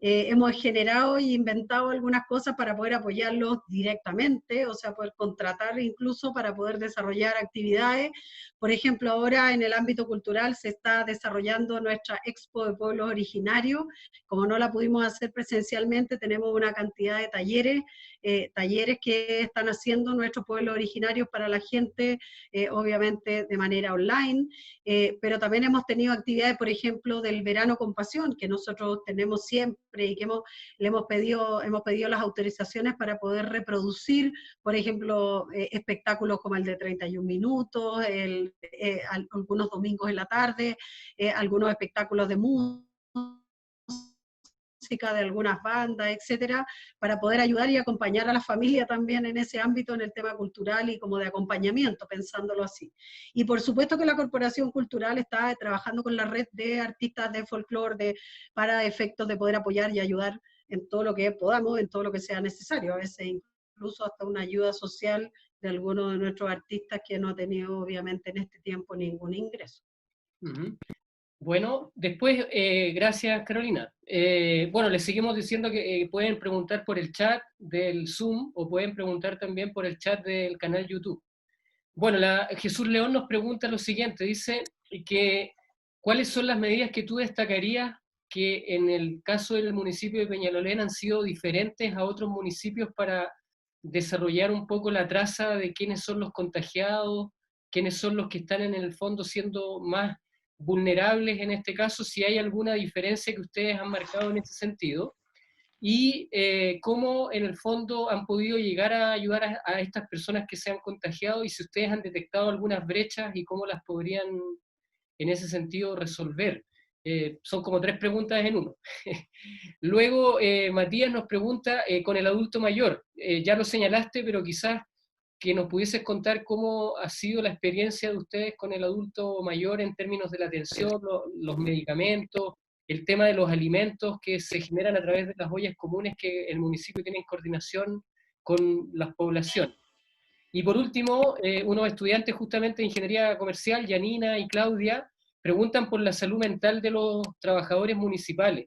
hemos generado e inventado algunas cosas para poder apoyarlos directamente, o sea, poder contratar incluso para poder desarrollar actividades. Por ejemplo, ahora en el ámbito cultural se está desarrollando nuestra Expo de Pueblos Originarios. Como no la pudimos hacer presencialmente, tenemos una cantidad de talleres que están haciendo nuestros pueblos originarios para la gente, obviamente de manera online, pero también hemos tenido actividades, por ejemplo, del Verano con Pasión, que nosotros tenemos siempre y que hemos pedido las autorizaciones para poder reproducir, por ejemplo, espectáculos como el de 31 minutos, algunos domingos en la tarde, algunos espectáculos de música de algunas bandas, etcétera, para poder ayudar y acompañar a la familia también en ese ámbito, en el tema cultural y como de acompañamiento, pensándolo así. Y por supuesto que la Corporación Cultural está trabajando con la red de artistas de folclore para efectos de poder apoyar y ayudar en todo lo que podamos, en todo lo que sea necesario, a veces incluso hasta una ayuda social de algunos de nuestros artistas que no ha tenido obviamente en este tiempo ningún ingreso. Uh-huh. Bueno, después, gracias Carolina. Bueno, les seguimos diciendo que pueden preguntar por el chat del Zoom o pueden preguntar también por el chat del canal YouTube. Bueno, Jesús León nos pregunta lo siguiente, dice que ¿cuáles son las medidas que tú destacarías que en el caso del municipio de Peñalolén han sido diferentes a otros municipios para desarrollar un poco la traza de quiénes son los contagiados, quiénes son los que están en el fondo siendo más vulnerables en este caso, si hay alguna diferencia que ustedes han marcado en ese sentido? Y cómo en el fondo han podido llegar a ayudar a estas personas que se han contagiado y si ustedes han detectado algunas brechas y cómo las podrían en ese sentido resolver. Son como 3 preguntas en uno. Luego Matías nos pregunta con el adulto mayor, ya lo señalaste, pero quizás que nos pudieses contar cómo ha sido la experiencia de ustedes con el adulto mayor en términos de la atención, los medicamentos, el tema de los alimentos que se generan a través de las ollas comunes que el municipio tiene en coordinación con las poblaciones. Y por último, unos estudiantes justamente de Ingeniería Comercial, Janina y Claudia, preguntan por la salud mental de los trabajadores municipales.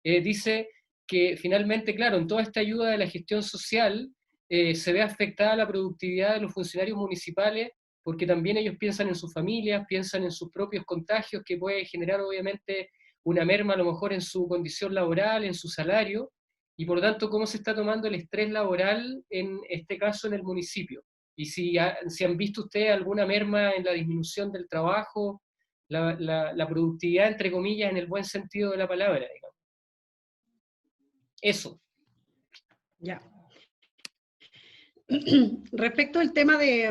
Dice que finalmente, claro, en toda esta ayuda de la gestión social, se ve afectada la productividad de los funcionarios municipales, porque también ellos piensan en sus familias, piensan en sus propios contagios, que puede generar obviamente una merma a lo mejor en su condición laboral, en su salario, y por lo tanto, cómo se está tomando el estrés laboral en este caso en el municipio. Y si han visto ustedes alguna merma en la disminución del trabajo, la productividad, entre comillas, en el buen sentido de la palabra, digamos. Eso. Ya. Respecto al tema de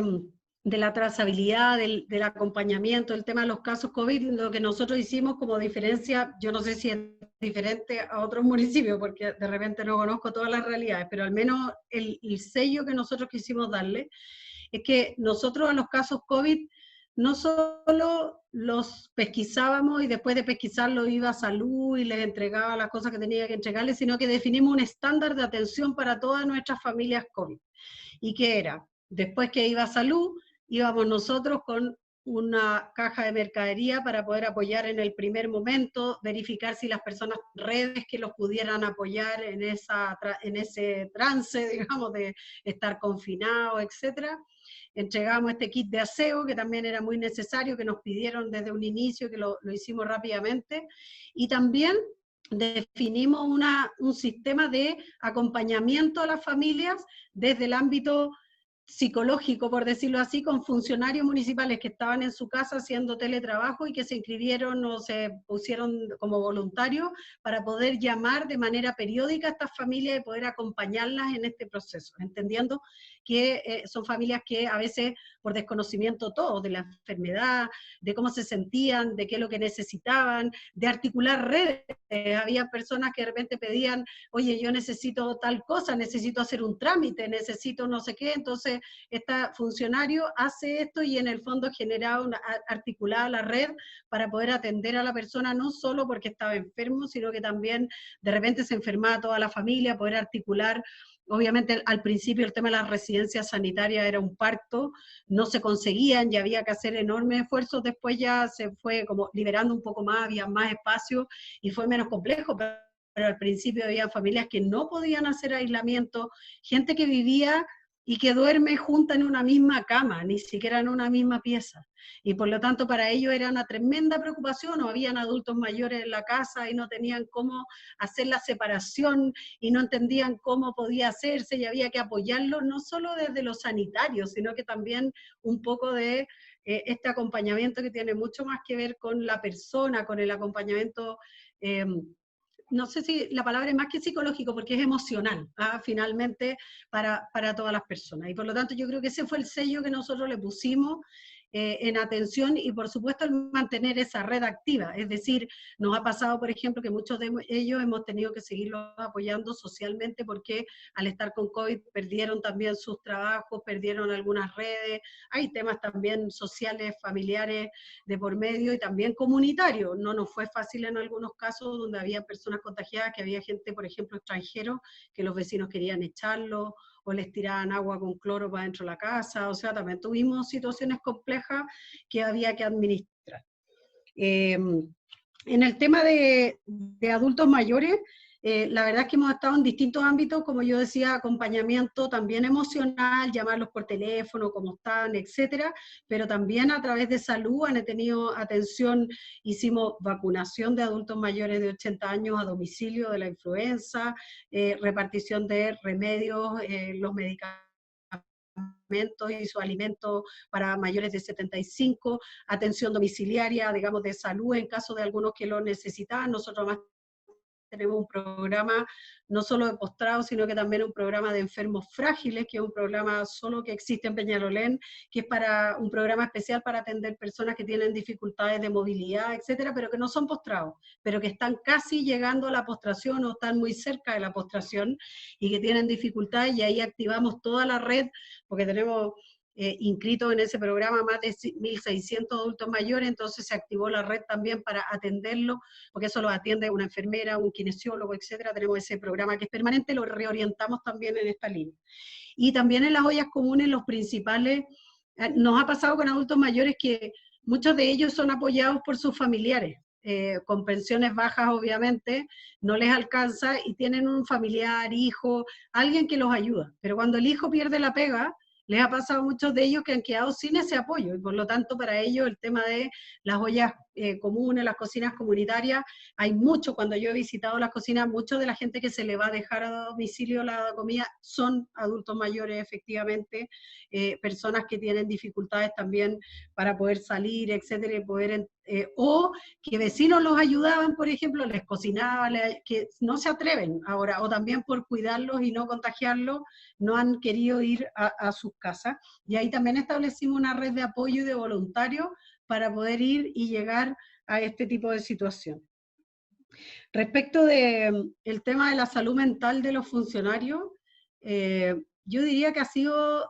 la trazabilidad, del acompañamiento, el tema de los casos COVID, lo que nosotros hicimos como diferencia, yo no sé si es diferente a otros municipios, porque de repente no conozco todas las realidades, pero al menos el sello que nosotros quisimos darle es que nosotros a los casos COVID no solo los pesquisábamos y después de pesquisarlos iba a salud y les entregaba las cosas que tenía que entregarles, sino que definimos un estándar de atención para todas nuestras familias COVID. ¿Y qué era? Después que iba a salud, íbamos nosotros con una caja de mercadería para poder apoyar en el primer momento, verificar si las personas, redes que los pudieran apoyar en ese trance, digamos, de estar confinados, etcétera. Entregamos este kit de aseo, que también era muy necesario, que nos pidieron desde un inicio, que lo hicimos rápidamente, y también definimos un sistema de acompañamiento a las familias desde el ámbito psicológico, por decirlo así, con funcionarios municipales que estaban en su casa haciendo teletrabajo y que se inscribieron o se pusieron como voluntarios para poder llamar de manera periódica a estas familias y poder acompañarlas en este proceso, entendiendo que son familias que a veces por desconocimiento todo, de la enfermedad, de cómo se sentían, de qué es lo que necesitaban, de articular redes. Había personas que de repente pedían, oye, yo necesito tal cosa, necesito hacer un trámite, necesito no sé qué, entonces este funcionario hace esto y en el fondo generaba articulada la red para poder atender a la persona, no solo porque estaba enfermo, sino que también de repente se enfermaba toda la familia, poder articular. Obviamente al principio el tema de las residencias sanitarias era un parto, no se conseguían y había que hacer enormes esfuerzos, después ya se fue como liberando un poco más, había más espacio y fue menos complejo, pero al principio había familias que no podían hacer aislamiento, gente que vivía y que duerme junta en una misma cama, ni siquiera en una misma pieza. Y por lo tanto para ellos era una tremenda preocupación, o habían adultos mayores en la casa y no tenían cómo hacer la separación y no entendían cómo podía hacerse y había que apoyarlos, no solo desde lo sanitario, sino que también un poco de este acompañamiento que tiene mucho más que ver con la persona, con el acompañamiento no sé si la palabra es más que psicológico, porque es emocional, finalmente, para todas las personas. Y por lo tanto yo creo que ese fue el sello que nosotros le pusimos en atención y por supuesto el mantener esa red activa. Es decir, nos ha pasado, por ejemplo, que muchos de ellos hemos tenido que seguirlos apoyando socialmente porque al estar con COVID perdieron también sus trabajos, perdieron algunas redes, hay temas también sociales, familiares de por medio y también comunitarios. No nos fue fácil en algunos casos donde había personas contagiadas, que había gente, por ejemplo, extranjero, que los vecinos querían echarlo, o les tiraban agua con cloro para dentro de la casa, o sea, también tuvimos situaciones complejas que había que administrar. En el tema de adultos mayores, la verdad es que hemos estado en distintos ámbitos, como yo decía, acompañamiento también emocional, llamarlos por teléfono, cómo están, etcétera, pero también a través de salud han tenido atención, hicimos vacunación de adultos mayores de 80 años a domicilio de la influenza, repartición de remedios, los medicamentos y su alimento para mayores de 75, atención domiciliaria, digamos, de salud en caso de algunos que lo necesitaban. Nosotros más tenemos un programa no solo de postrado, sino que también un programa de enfermos frágiles, que es un programa solo que existe en Peñalolén, que es para un programa especial para atender personas que tienen dificultades de movilidad, etcétera, pero que no son postrados, pero que están casi llegando a la postración o están muy cerca de la postración y que tienen dificultades, y ahí activamos toda la red, porque tenemos inscritos en ese programa más de 1.600 adultos mayores, entonces se activó la red también para atenderlo, porque eso lo atiende una enfermera, un kinesiólogo, etcétera. Tenemos ese programa que es permanente, lo reorientamos también en esta línea. Y también en las ollas comunes, los principales, nos ha pasado con adultos mayores que muchos de ellos son apoyados por sus familiares, con pensiones bajas obviamente, no les alcanza y tienen un familiar, hijo, alguien que los ayuda, pero cuando el hijo pierde la pega, les ha pasado a muchos de ellos que han quedado sin ese apoyo, y por lo tanto para ellos el tema de las ollas comunes, las cocinas comunitarias, hay mucho, cuando yo he visitado las cocinas, mucho de la gente que se le va a dejar a domicilio la comida son adultos mayores efectivamente, personas que tienen dificultades también para poder salir, etcétera, y poder, o que vecinos los ayudaban, por ejemplo, les cocinaban, que no se atreven ahora, o también por cuidarlos y no contagiarlos, no han querido ir a sus casas, y ahí también establecimos una red de apoyo y de voluntarios para poder ir y llegar a este tipo de situación. Respecto del tema de la salud mental de los funcionarios, yo diría que ha sido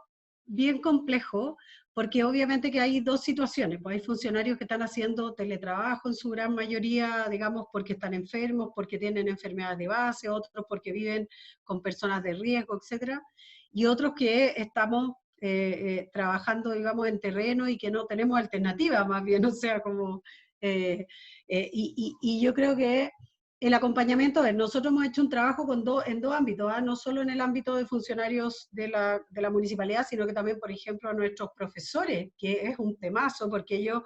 bien complejo, porque obviamente que hay dos situaciones, pues hay funcionarios que están haciendo teletrabajo en su gran mayoría, digamos, porque están enfermos, porque tienen enfermedades de base, otros porque viven con personas de riesgo, etcétera, y otros que estamos trabajando, digamos, en terreno y que no tenemos alternativa, más bien, o sea, como... y yo creo que el acompañamiento, nosotros hemos hecho un trabajo en dos ámbitos, no solo en el ámbito de funcionarios de la municipalidad, sino que también, por ejemplo, a nuestros profesores, que es un temazo, porque ellos,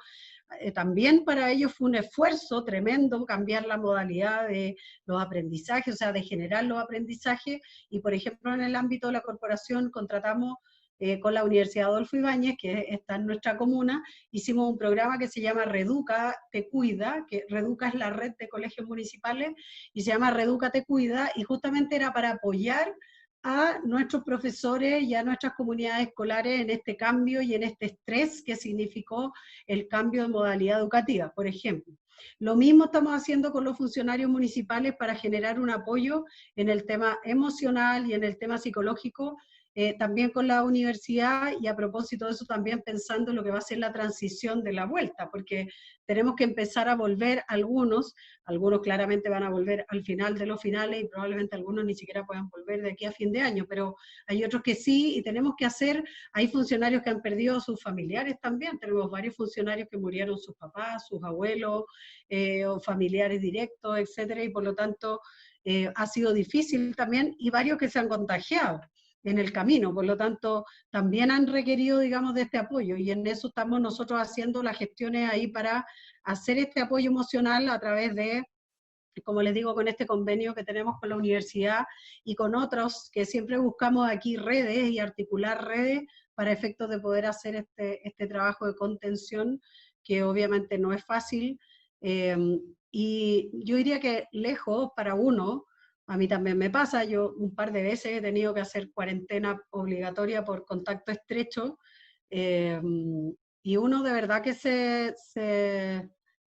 también para ellos fue un esfuerzo tremendo cambiar la modalidad de los aprendizajes, o sea, de generar los aprendizajes, y por ejemplo en el ámbito de la corporación contratamos con la Universidad Adolfo Ibáñez, que está en nuestra comuna, hicimos un programa que se llama Reeduca Te Cuida, que Reeduca es la red de colegios municipales, y se llama Reeduca Te Cuida, y justamente era para apoyar a nuestros profesores y a nuestras comunidades escolares en este cambio y en este estrés que significó el cambio de modalidad educativa, por ejemplo. Lo mismo estamos haciendo con los funcionarios municipales para generar un apoyo en el tema emocional y en el tema psicológico, también con la universidad, y a propósito de eso también pensando en lo que va a ser la transición de la vuelta, porque tenemos que empezar a volver algunos claramente van a volver al final de los finales y probablemente algunos ni siquiera puedan volver de aquí a fin de año, pero hay otros que sí, y tenemos que hacer, hay funcionarios que han perdido a sus familiares también, tenemos varios funcionarios que murieron sus papás, sus abuelos, o familiares directos, etcétera, y por lo tanto ha sido difícil también, y varios que se han contagiado en el camino, por lo tanto, también han requerido, digamos, de este apoyo, y en eso estamos nosotros haciendo las gestiones ahí para hacer este apoyo emocional a través de, como les digo, con este convenio que tenemos con la universidad y con otros que siempre buscamos aquí redes y articular redes para efectos de poder hacer este trabajo de contención, que obviamente no es fácil. Y yo diría que lejos para uno, a mí también me pasa, yo un par de veces he tenido que hacer cuarentena obligatoria por contacto estrecho, eh, y uno de verdad que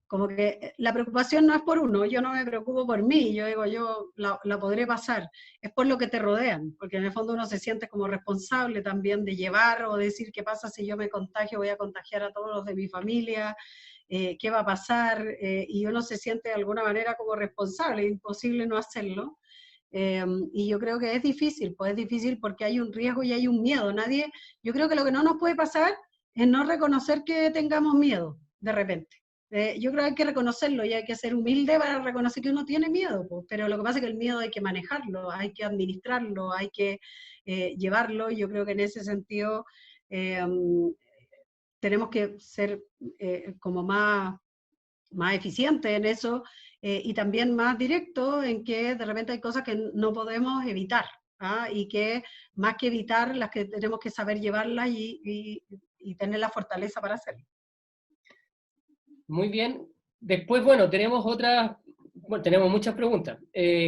como que la preocupación no es por uno, yo no me preocupo por mí, yo digo, yo la podré pasar, es por lo que te rodean, porque en el fondo uno se siente como responsable también de llevar o decir qué pasa si yo me contagio, voy a contagiar a todos los de mi familia, qué va a pasar, y uno se siente de alguna manera como responsable, es imposible no hacerlo. Y yo creo que es difícil, pues es difícil porque hay un riesgo y hay un miedo. Nadie, yo creo que lo que no nos puede pasar es no reconocer que tengamos miedo de repente. Yo creo que hay que reconocerlo y hay que ser humilde para reconocer que uno tiene miedo, pues, pero lo que pasa es que el miedo hay que manejarlo, hay que administrarlo, hay que llevarlo, y yo creo que en ese sentido eh, tenemos que ser como más eficientes en eso, y también más directos en que de repente hay cosas que no podemos evitar, ¿ah? Y que más que evitar, las que tenemos que saber llevarlas y tener la fortaleza para hacerlo. Muy bien. Después, bueno, tenemos otras, bueno, tenemos muchas preguntas.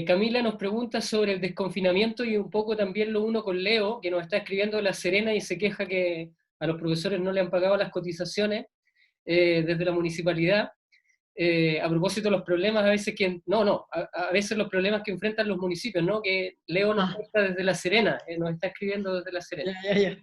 Camila nos pregunta sobre el desconfinamiento y un poco también lo uno con Leo, que nos está escribiendo de La Serena y se queja que a los profesores no le han pagado las cotizaciones desde la municipalidad. A propósito de los problemas a veces que, a veces los problemas que enfrentan los municipios, ¿no? Que Leo nos cuenta desde La Serena, nos está escribiendo desde La Serena. Ya.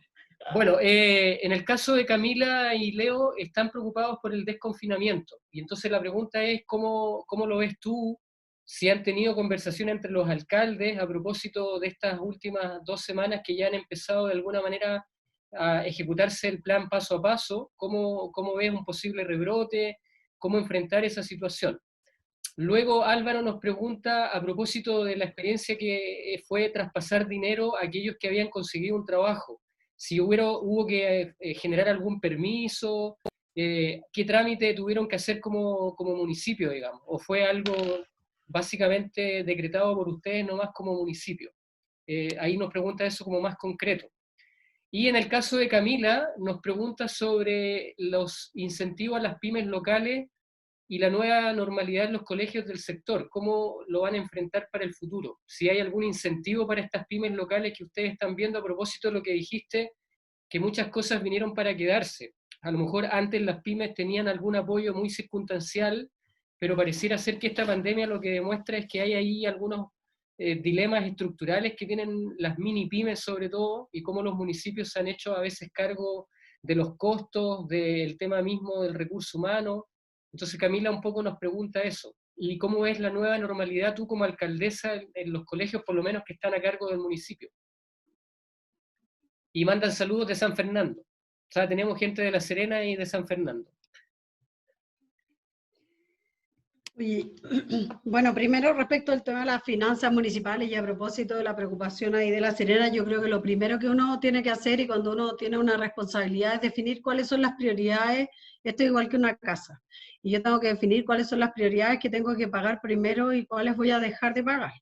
Bueno, en el caso de Camila y Leo están preocupados por el desconfinamiento, y entonces la pregunta es, ¿cómo lo ves tú? Si han tenido conversación entre los alcaldes a propósito de estas últimas 2 semanas que ya han empezado de alguna manera a ejecutarse el plan paso a paso, ¿cómo ves un posible rebrote? ¿Cómo enfrentar esa situación? Luego Álvaro nos pregunta a propósito de la experiencia que fue traspasar dinero a aquellos que habían conseguido un trabajo, si hubo que generar algún permiso, qué trámite tuvieron que hacer como municipio, digamos, o fue algo básicamente decretado por ustedes nomás como municipio. Ahí nos pregunta eso como más concreto. Y en el caso de Camila, nos pregunta sobre los incentivos a las pymes locales y la nueva normalidad en los colegios del sector, ¿cómo lo van a enfrentar para el futuro? Si hay algún incentivo para estas pymes locales que ustedes están viendo a propósito de lo que dijiste, que muchas cosas vinieron para quedarse. A lo mejor antes las pymes tenían algún apoyo muy circunstancial, pero pareciera ser que esta pandemia lo que demuestra es que hay ahí algunos dilemas estructurales que tienen las mini pymes sobre todo, y cómo los municipios se han hecho a veces cargo de los costos, del tema mismo del recurso humano. Entonces Camila un poco nos pregunta eso. ¿Y cómo ves la nueva normalidad tú como alcaldesa en los colegios, por lo menos que están a cargo del municipio? Y mandan saludos de San Fernando. O sea, tenemos gente de La Serena y de San Fernando. Y, bueno, primero respecto al tema de las finanzas municipales y a propósito de la preocupación ahí de La Serena, yo creo que lo primero que uno tiene que hacer y cuando uno tiene una responsabilidad es definir cuáles son las prioridades. Esto es igual que una casa. Y yo tengo que definir cuáles son las prioridades que tengo que pagar primero y cuáles voy a dejar de pagar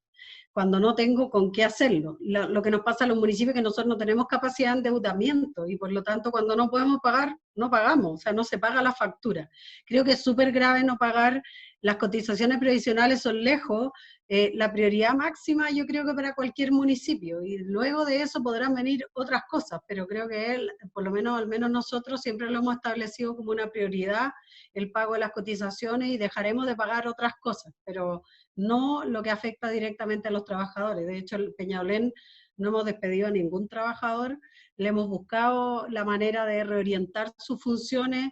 cuando no tengo con qué hacerlo. Lo que nos pasa a los municipios es que nosotros no tenemos capacidad de endeudamiento y por lo tanto cuando no podemos pagar, no pagamos, o sea, no se paga la factura. Creo que es súper grave no pagar, las cotizaciones previsionales son lejos, la prioridad máxima yo creo que para cualquier municipio, y luego de eso podrán venir otras cosas, pero creo que él, por lo menos, al menos nosotros siempre lo hemos establecido como una prioridad, el pago de las cotizaciones, y dejaremos de pagar otras cosas, pero no lo que afecta directamente a los trabajadores. De hecho, en Peñalolén no hemos despedido a ningún trabajador, le hemos buscado la manera de reorientar sus funciones.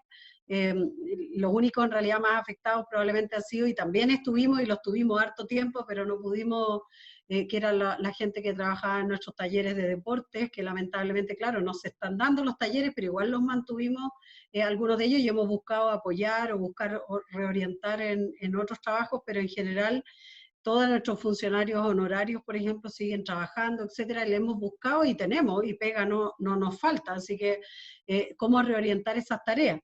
Los únicos en realidad más afectados probablemente han sido, y también estuvimos y los tuvimos harto tiempo, pero no pudimos, que era la gente que trabajaba en nuestros talleres de deportes, que lamentablemente, claro, no se están dando los talleres, pero igual los mantuvimos, algunos de ellos, y hemos buscado apoyar o buscar o reorientar en otros trabajos, pero en general todos nuestros funcionarios honorarios, por ejemplo, siguen trabajando, etcétera, le hemos buscado y tenemos, y pega no nos falta, así que cómo reorientar esas tareas.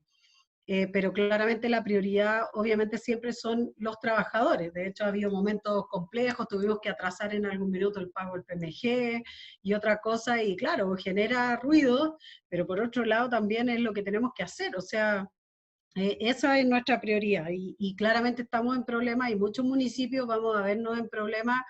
Pero claramente la prioridad obviamente siempre son los trabajadores. De hecho, ha habido momentos complejos, tuvimos que atrasar en algún minuto el pago del PMG y otra cosa, y claro, genera ruido, pero por otro lado también es lo que tenemos que hacer, o sea, esa es nuestra prioridad, y claramente estamos en problemas, y muchos municipios vamos a vernos en problemas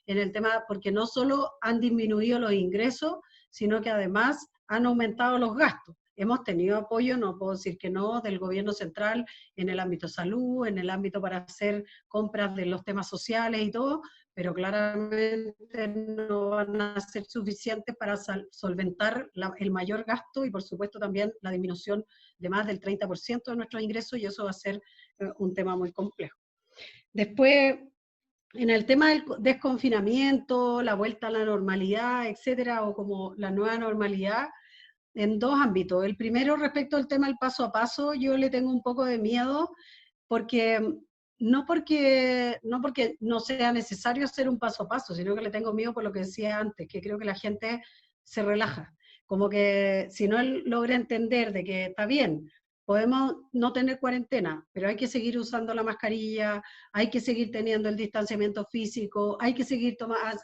en el tema, porque no solo han disminuido los ingresos, sino que además han aumentado los gastos. Hemos tenido apoyo, no puedo decir que no, del gobierno central en el ámbito salud, en el ámbito para hacer compras de los temas sociales y todo, pero claramente no van a ser suficientes para solventar el mayor gasto y por supuesto también la disminución de más del 30% de nuestros ingresos, y eso va a ser un tema muy complejo. Después, en el tema del desconfinamiento, la vuelta a la normalidad, etcétera, o como la nueva normalidad, en dos ámbitos. El primero, respecto al tema del paso a paso, yo le tengo un poco de miedo, porque porque no sea necesario hacer un paso a paso, sino que le tengo miedo por lo que decía antes, que creo que la gente se relaja. Como que si no él logra entender de que está bien, podemos no tener cuarentena, pero hay que seguir usando la mascarilla, hay que seguir teniendo el distanciamiento físico, hay que seguir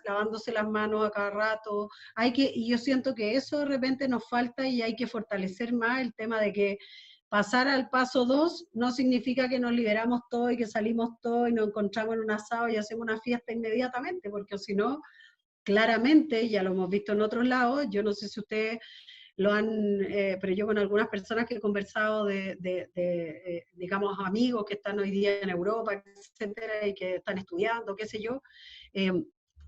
lavándose las manos a cada rato, y yo siento que eso de repente nos falta, y hay que fortalecer más el tema de que pasar al paso 2 no significa que nos liberamos todo y que salimos todo y nos encontramos en un asado y hacemos una fiesta inmediatamente, porque si no, claramente, ya lo hemos visto en otros lados, yo no sé si ustedes lo han, pero yo con algunas personas que he conversado digamos, amigos que están hoy día en Europa, etcétera, y que están estudiando, qué sé yo, eh,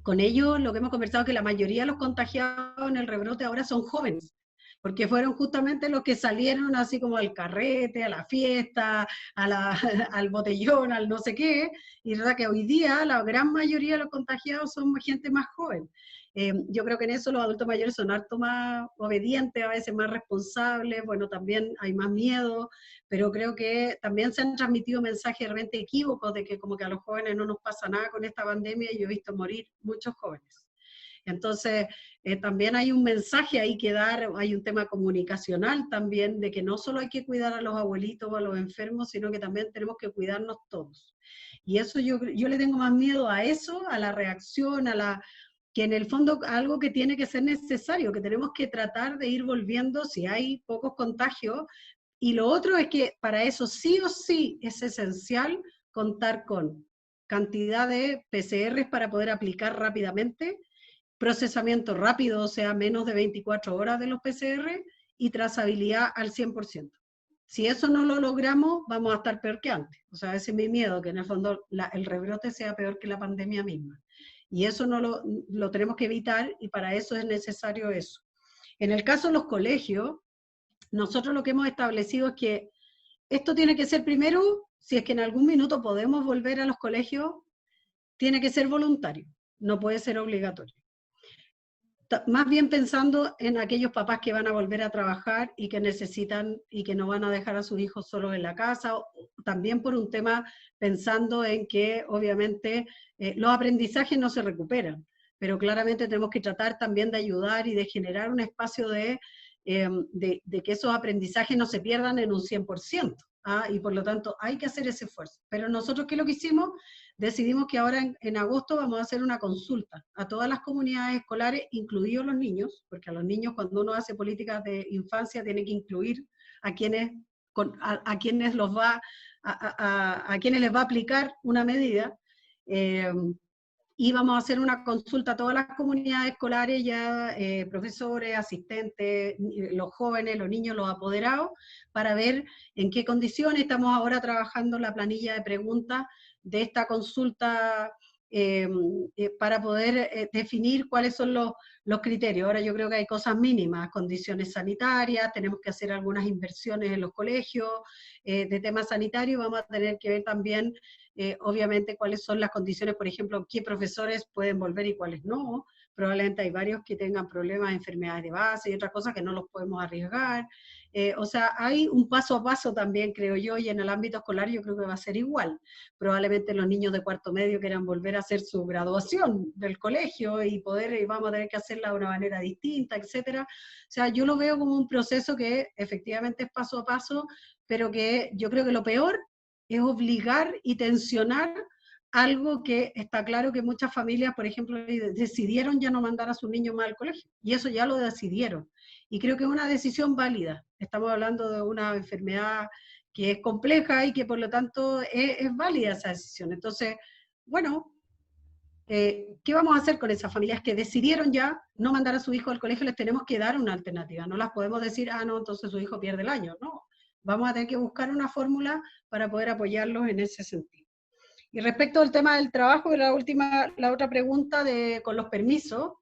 con ellos lo que hemos conversado es que la mayoría de los contagiados en el rebrote ahora son jóvenes, porque fueron justamente los que salieron así como al carrete, a la fiesta, al botellón, al no sé qué, y verdad que hoy día la gran mayoría de los contagiados son gente más joven. Yo creo que en eso los adultos mayores son harto más obedientes, a veces más responsables, bueno, también hay más miedo, pero creo que también se han transmitido mensajes realmente equívocos de que como que a los jóvenes no nos pasa nada con esta pandemia, y yo he visto morir muchos jóvenes. Entonces, también hay un mensaje ahí que dar, hay un tema comunicacional también, de que no solo hay que cuidar a los abuelitos o a los enfermos, sino que también tenemos que cuidarnos todos. Y eso yo le tengo más miedo a eso, a la reacción, que en el fondo algo que tiene que ser necesario, que tenemos que tratar de ir volviendo si hay pocos contagios. Y lo otro es que para eso sí o sí es esencial contar con cantidad de PCRs para poder aplicar rápidamente, procesamiento rápido, o sea, menos de 24 horas de los PCR, y trazabilidad al 100%. Si eso no lo logramos, vamos a estar peor que antes. O sea, ese es mi miedo, que en el fondo el rebrote sea peor que la pandemia misma. Y eso no lo tenemos que evitar, y para eso es necesario eso. En el caso de los colegios, nosotros lo que hemos establecido es que esto tiene que ser primero, si es que en algún minuto podemos volver a los colegios, tiene que ser voluntario, no puede ser obligatorio. Más bien pensando en aquellos papás que van a volver a trabajar y que necesitan y que no van a dejar a sus hijos solos en la casa, o también por un tema pensando en que obviamente los aprendizajes no se recuperan, pero claramente tenemos que tratar también de ayudar y de generar un espacio de que esos aprendizajes no se pierdan en un 100%, y por lo tanto hay que hacer ese esfuerzo. Pero nosotros, ¿qué es lo que hicimos? Decidimos que ahora en agosto vamos a hacer una consulta a todas las comunidades escolares, incluidos los niños, porque a los niños, cuando uno hace políticas de infancia, tiene que incluir a quienes, a quienes los va a quienes les va a aplicar una medida. Y vamos a hacer una consulta a todas las comunidades escolares, ya profesores, asistentes, los jóvenes, los niños, los apoderados, para ver en qué condiciones. Estamos ahora trabajando la planilla de preguntas de esta consulta para poder definir cuáles son los criterios. Ahora yo creo que hay cosas mínimas, condiciones sanitarias, tenemos que hacer algunas inversiones en los colegios de temas sanitarios, vamos a tener que ver también obviamente cuáles son las condiciones, por ejemplo, qué profesores pueden volver y cuáles no, probablemente hay varios que tengan problemas, enfermedades de base y otras cosas que no los podemos arriesgar. O sea, hay un paso a paso también, creo yo, y en el ámbito escolar yo creo que va a ser igual. Probablemente los niños de cuarto medio quieran volver a hacer su graduación del colegio y vamos a tener que hacerla de una manera distinta, etcétera. O sea, yo lo veo como un proceso que efectivamente es paso a paso, pero que yo creo que lo peor es obligar y tensionar algo que está claro que muchas familias, por ejemplo, decidieron ya no mandar a sus niños más al colegio, y eso ya lo decidieron. Y creo que es una decisión válida. Estamos hablando de una enfermedad que es compleja y que por lo tanto es válida esa decisión. Entonces, bueno, ¿qué vamos a hacer con esas familias que decidieron ya no mandar a su hijo al colegio? Les tenemos que dar una alternativa. No las podemos decir, no, entonces su hijo pierde el año. No, vamos a tener que buscar una fórmula para poder apoyarlos en ese sentido. Y respecto al tema del trabajo, la otra pregunta con los permisos,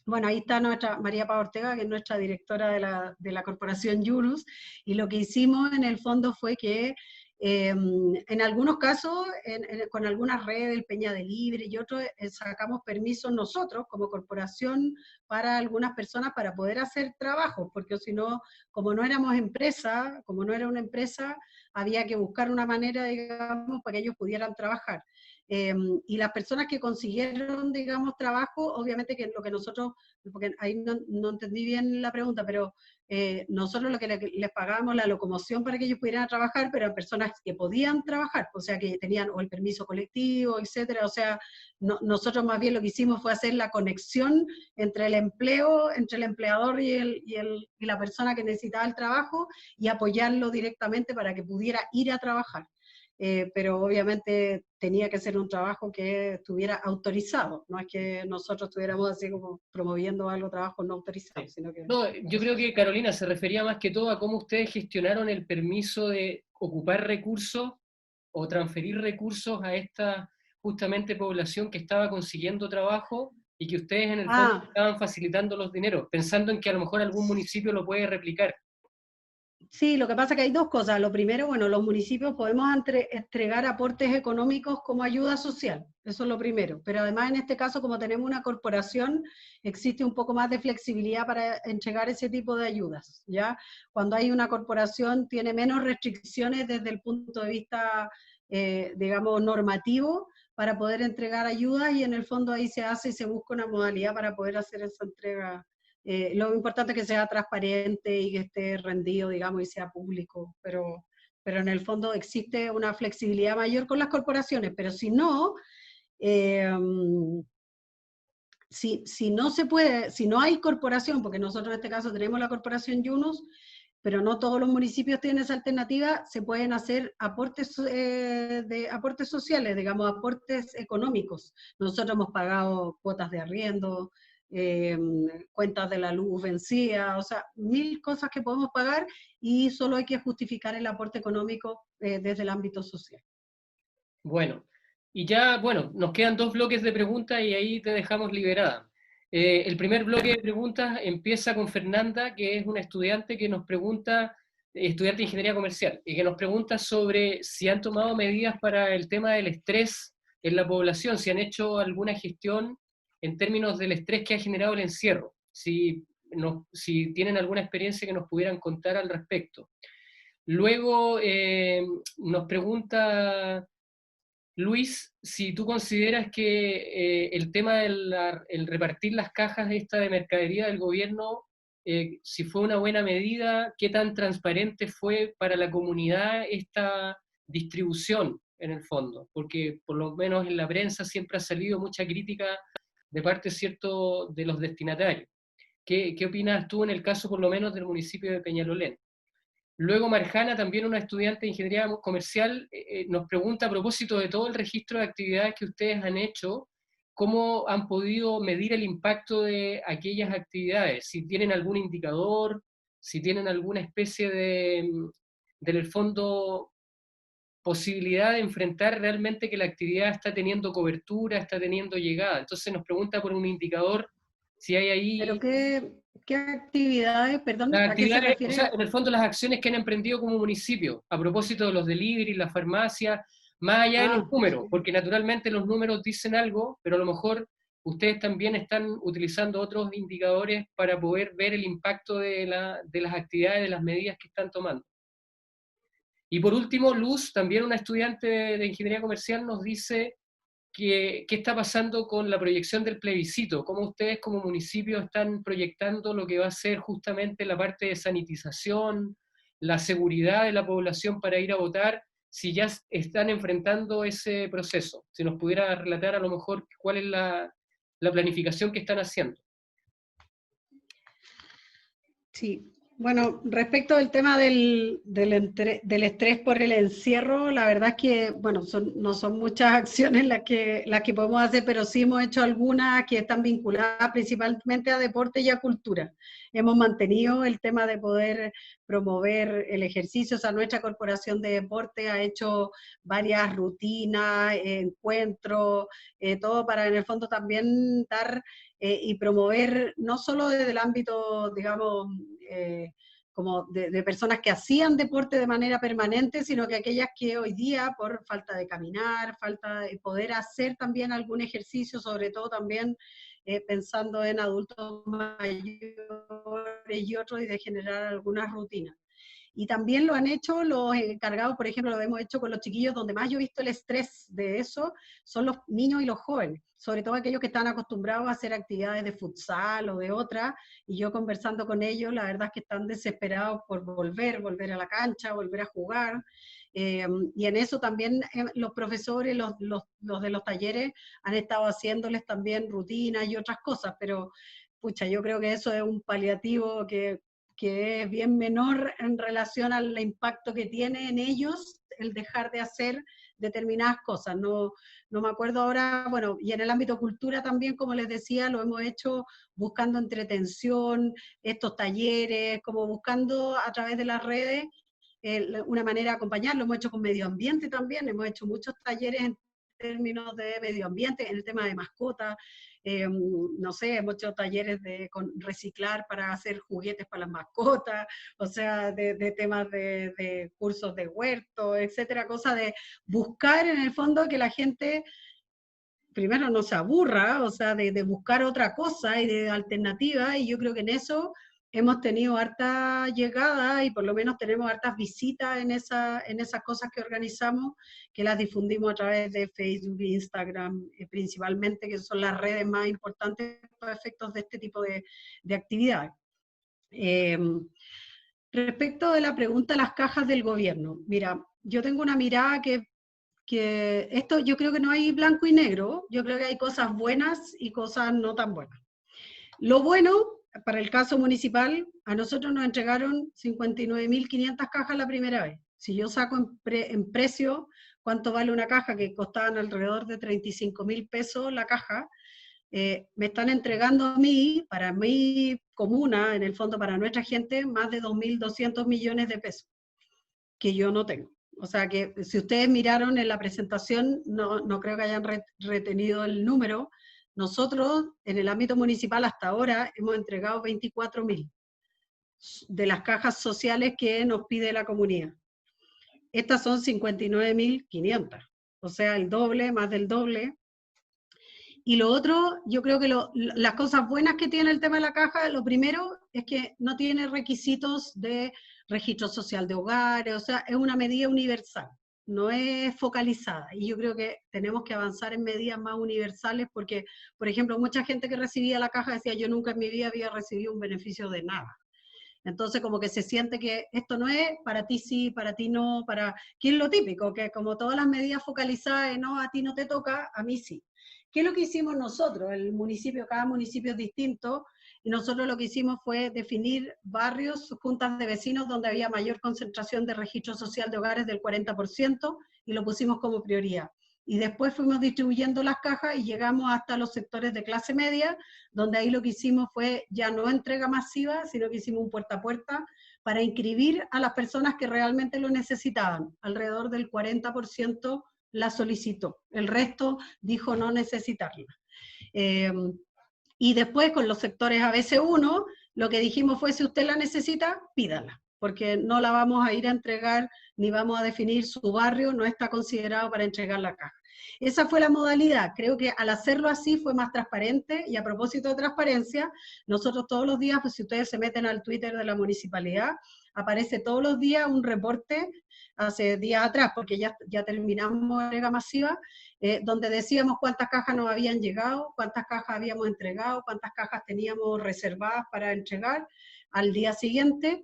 bueno, ahí está nuestra María Paz Ortega, que es nuestra directora de la corporación Yunus, y lo que hicimos en el fondo fue que en algunos casos, con algunas redes, el Peña de Libre y otros, sacamos permisos nosotros como corporación para algunas personas para poder hacer trabajos, porque si no, como no éramos empresa, como no era una empresa, había que buscar una manera, digamos, para que ellos pudieran trabajar. Y las personas que consiguieron, digamos, trabajo, obviamente que lo que nosotros, porque ahí no entendí bien la pregunta, pero nosotros lo que les pagábamos la locomoción para que ellos pudieran trabajar, pero a personas que podían trabajar, o sea, que tenían o el permiso colectivo, etcétera. O sea, nosotros más bien lo que hicimos fue hacer la conexión entre el empleo, entre el empleador y la persona que necesitaba el trabajo, y apoyarlo directamente para que pudiera ir a trabajar. Pero obviamente tenía que ser un trabajo que estuviera autorizado, no es que nosotros estuviéramos así como promoviendo algo, trabajo no autorizado, Sí. sino que... No, yo creo que Carolina se refería más que todo a cómo ustedes gestionaron el permiso de ocupar recursos o transferir recursos a esta justamente población que estaba consiguiendo trabajo y que ustedes en el fondo Ah, estaban facilitando los dineros, pensando en que a lo mejor algún municipio lo puede replicar. sí, lo que pasa es que hay dos cosas. Lo primero, bueno, los municipios podemos entregar aportes económicos como ayuda social, eso es lo primero. Pero además en este caso, como tenemos una corporación, existe un poco más de flexibilidad para entregar ese tipo de ayudas, ¿ya? Cuando hay una corporación tiene menos restricciones desde el punto de vista, digamos, normativo para poder entregar ayudas, y en el fondo ahí se hace y se busca una modalidad para poder hacer esa entrega. Lo importante es que sea transparente y que esté rendido, digamos, y sea público, pero en el fondo existe una flexibilidad mayor con las corporaciones, pero si no, eh, si no se puede, si no hay corporación, porque nosotros en este caso tenemos la corporación Yunus, pero no todos los municipios tienen esa alternativa, se pueden hacer aportes, aportes sociales, digamos, aportes económicos. Nosotros hemos pagado cuotas de arriendo, eh, cuentas de la luz vencida, o sea, mil cosas que podemos pagar, y solo hay que justificar el aporte económico desde el ámbito social. Bueno, y ya, bueno, nos quedan dos bloques de preguntas y ahí te dejamos liberada. El primer bloque de preguntas empieza con Fernanda, que es una estudiante que nos pregunta, estudiante de Ingeniería Comercial, y que nos pregunta sobre si han tomado medidas para el tema del estrés en la población, si han hecho alguna gestión en términos del estrés que ha generado el encierro, si tienen alguna experiencia que nos pudieran contar al respecto. Luego nos pregunta Luis, si tú consideras que el tema el repartir las cajas de mercadería del gobierno, si fue una buena medida, qué tan transparente fue para la comunidad esta distribución en el fondo, porque por lo menos en la prensa siempre ha salido mucha crítica de parte, cierto, de los destinatarios. ¿Qué opinas tú en el caso por lo menos del municipio de Peñalolén? Luego Marjana, también una estudiante de ingeniería comercial, nos pregunta a propósito de todo el registro de actividades que ustedes han hecho, ¿cómo han podido medir el impacto de aquellas actividades? Si tienen algún indicador, si tienen alguna especie en el fondo, posibilidad de enfrentar realmente que la actividad está teniendo cobertura, está teniendo llegada. Entonces nos pregunta por un indicador, si hay Pero ahí ¿qué actividades, perdón, las a qué se actividades, o sea, refiere? en el fondo las acciones que han emprendido como municipio, a propósito de los delivery, las farmacias, más allá de los Ah, números, sí. porque naturalmente los números dicen algo, pero a lo mejor ustedes también están utilizando otros indicadores para poder ver el impacto de las actividades, de las medidas que están tomando. Y por último, Luz, también una estudiante de Ingeniería Comercial, nos dice qué está pasando con la proyección del plebiscito, cómo ustedes como municipio están proyectando lo que va a ser justamente la parte de sanitización, la seguridad de la población para ir a votar, si ya están enfrentando ese proceso. Si nos pudiera relatar a lo mejor cuál es la planificación que están haciendo. Sí, bueno, respecto del tema del estrés por el encierro, la verdad es que, bueno, no son muchas acciones las que podemos hacer, pero sí hemos hecho algunas que están vinculadas principalmente a deporte y a cultura. Hemos mantenido el tema de poder promover el ejercicio, o sea, nuestra corporación de deporte ha hecho varias rutinas, encuentros, todo para en el fondo también dar y promover no solo desde el ámbito, digamos, como de personas que hacían deporte de manera permanente, sino que aquellas que hoy día, por falta de caminar, falta de poder hacer también algún ejercicio, sobre todo también pensando en adultos mayores y otros, y de generar algunas rutinas. Y también lo han hecho los encargados, por ejemplo, lo hemos hecho con los chiquillos, donde más yo he visto el estrés de eso, son los niños y los jóvenes, sobre todo aquellos que están acostumbrados a hacer actividades de futsal o de otras, y yo conversando con ellos, la verdad es que están desesperados por volver a la cancha, volver a jugar, y en eso también los profesores, los de los talleres, han estado haciéndoles también rutinas y otras cosas, pero pucha, yo creo que eso es un paliativo que es bien menor en relación al impacto que tiene en ellos el dejar de hacer determinadas cosas. No me acuerdo ahora, bueno, y en el ámbito cultura también, como les decía, lo hemos hecho buscando entretención, estos talleres, como buscando a través de las redes una manera de acompañar. Lo hemos hecho con medio ambiente también, hemos hecho muchos talleres en términos de medio ambiente, en el tema de mascotas, no sé, hemos hecho talleres con reciclar para hacer juguetes para las mascotas, o sea, de temas de cursos de huerto, etcétera, cosa de buscar en el fondo que la gente primero no se aburra, o sea, de buscar otra cosa y de alternativa, y yo creo que en eso hemos tenido harta llegada y por lo menos tenemos hartas visitas en esas cosas que organizamos, que las difundimos a través de Facebook e Instagram, principalmente, que son las redes más importantes para efectos de este tipo de actividades. Respecto de la pregunta de las cajas del gobierno, mira, yo tengo una mirada que esto yo creo que no hay blanco y negro, yo creo que hay cosas buenas y cosas no tan buenas. Lo bueno, para el caso municipal, a nosotros nos entregaron 59.500 cajas la primera vez. Si yo saco en precio cuánto vale una caja, que costaban alrededor de 35.000 pesos la caja, me están entregando a mí, para mi comuna, en el fondo para nuestra gente, más de 2.200 millones de pesos, que yo no tengo. O sea que si ustedes miraron en la presentación, no creo que hayan retenido el número. Nosotros, en el ámbito municipal, hasta ahora hemos entregado 24.000 de las cajas sociales que nos pide la comunidad. Estas son 59.500, o sea, el doble, más del doble. Y lo otro, yo creo que las cosas buenas que tiene el tema de la caja, lo primero es que no tiene requisitos de registro social de hogares, o sea, es una medida universal, no es focalizada. Y yo creo que tenemos que avanzar en medidas más universales porque, por ejemplo, mucha gente que recibía la caja decía, yo nunca en mi vida había recibido un beneficio de nada. Entonces como que se siente que esto no es, para ti sí, para ti no, que es lo típico, que como todas las medidas focalizadas, no, a ti no te toca, a mí sí. ¿Qué es lo que hicimos nosotros? El municipio, cada municipio es distinto, y nosotros lo que hicimos fue definir barrios, juntas de vecinos, donde había mayor concentración de registro social de hogares del 40%, y lo pusimos como prioridad. Y después fuimos distribuyendo las cajas y llegamos hasta los sectores de clase media, donde ahí lo que hicimos fue ya no entrega masiva, sino que hicimos un puerta a puerta para inscribir a las personas que realmente lo necesitaban. Alrededor del 40% la solicitó, el resto dijo no necesitarla. Y después con los sectores ABC1, lo que dijimos fue, si usted la necesita, pídala, porque no la vamos a ir a entregar, ni vamos a definir su barrio, no está considerado para entregar la caja. Esa fue la modalidad. Creo que al hacerlo así fue más transparente, y a propósito de transparencia, nosotros todos los días, pues si ustedes se meten al Twitter de la municipalidad, aparece todos los días un reporte, hace días atrás, porque ya terminamos la entrega masiva, donde decíamos cuántas cajas nos habían llegado, cuántas cajas habíamos entregado, cuántas cajas teníamos reservadas para entregar al día siguiente,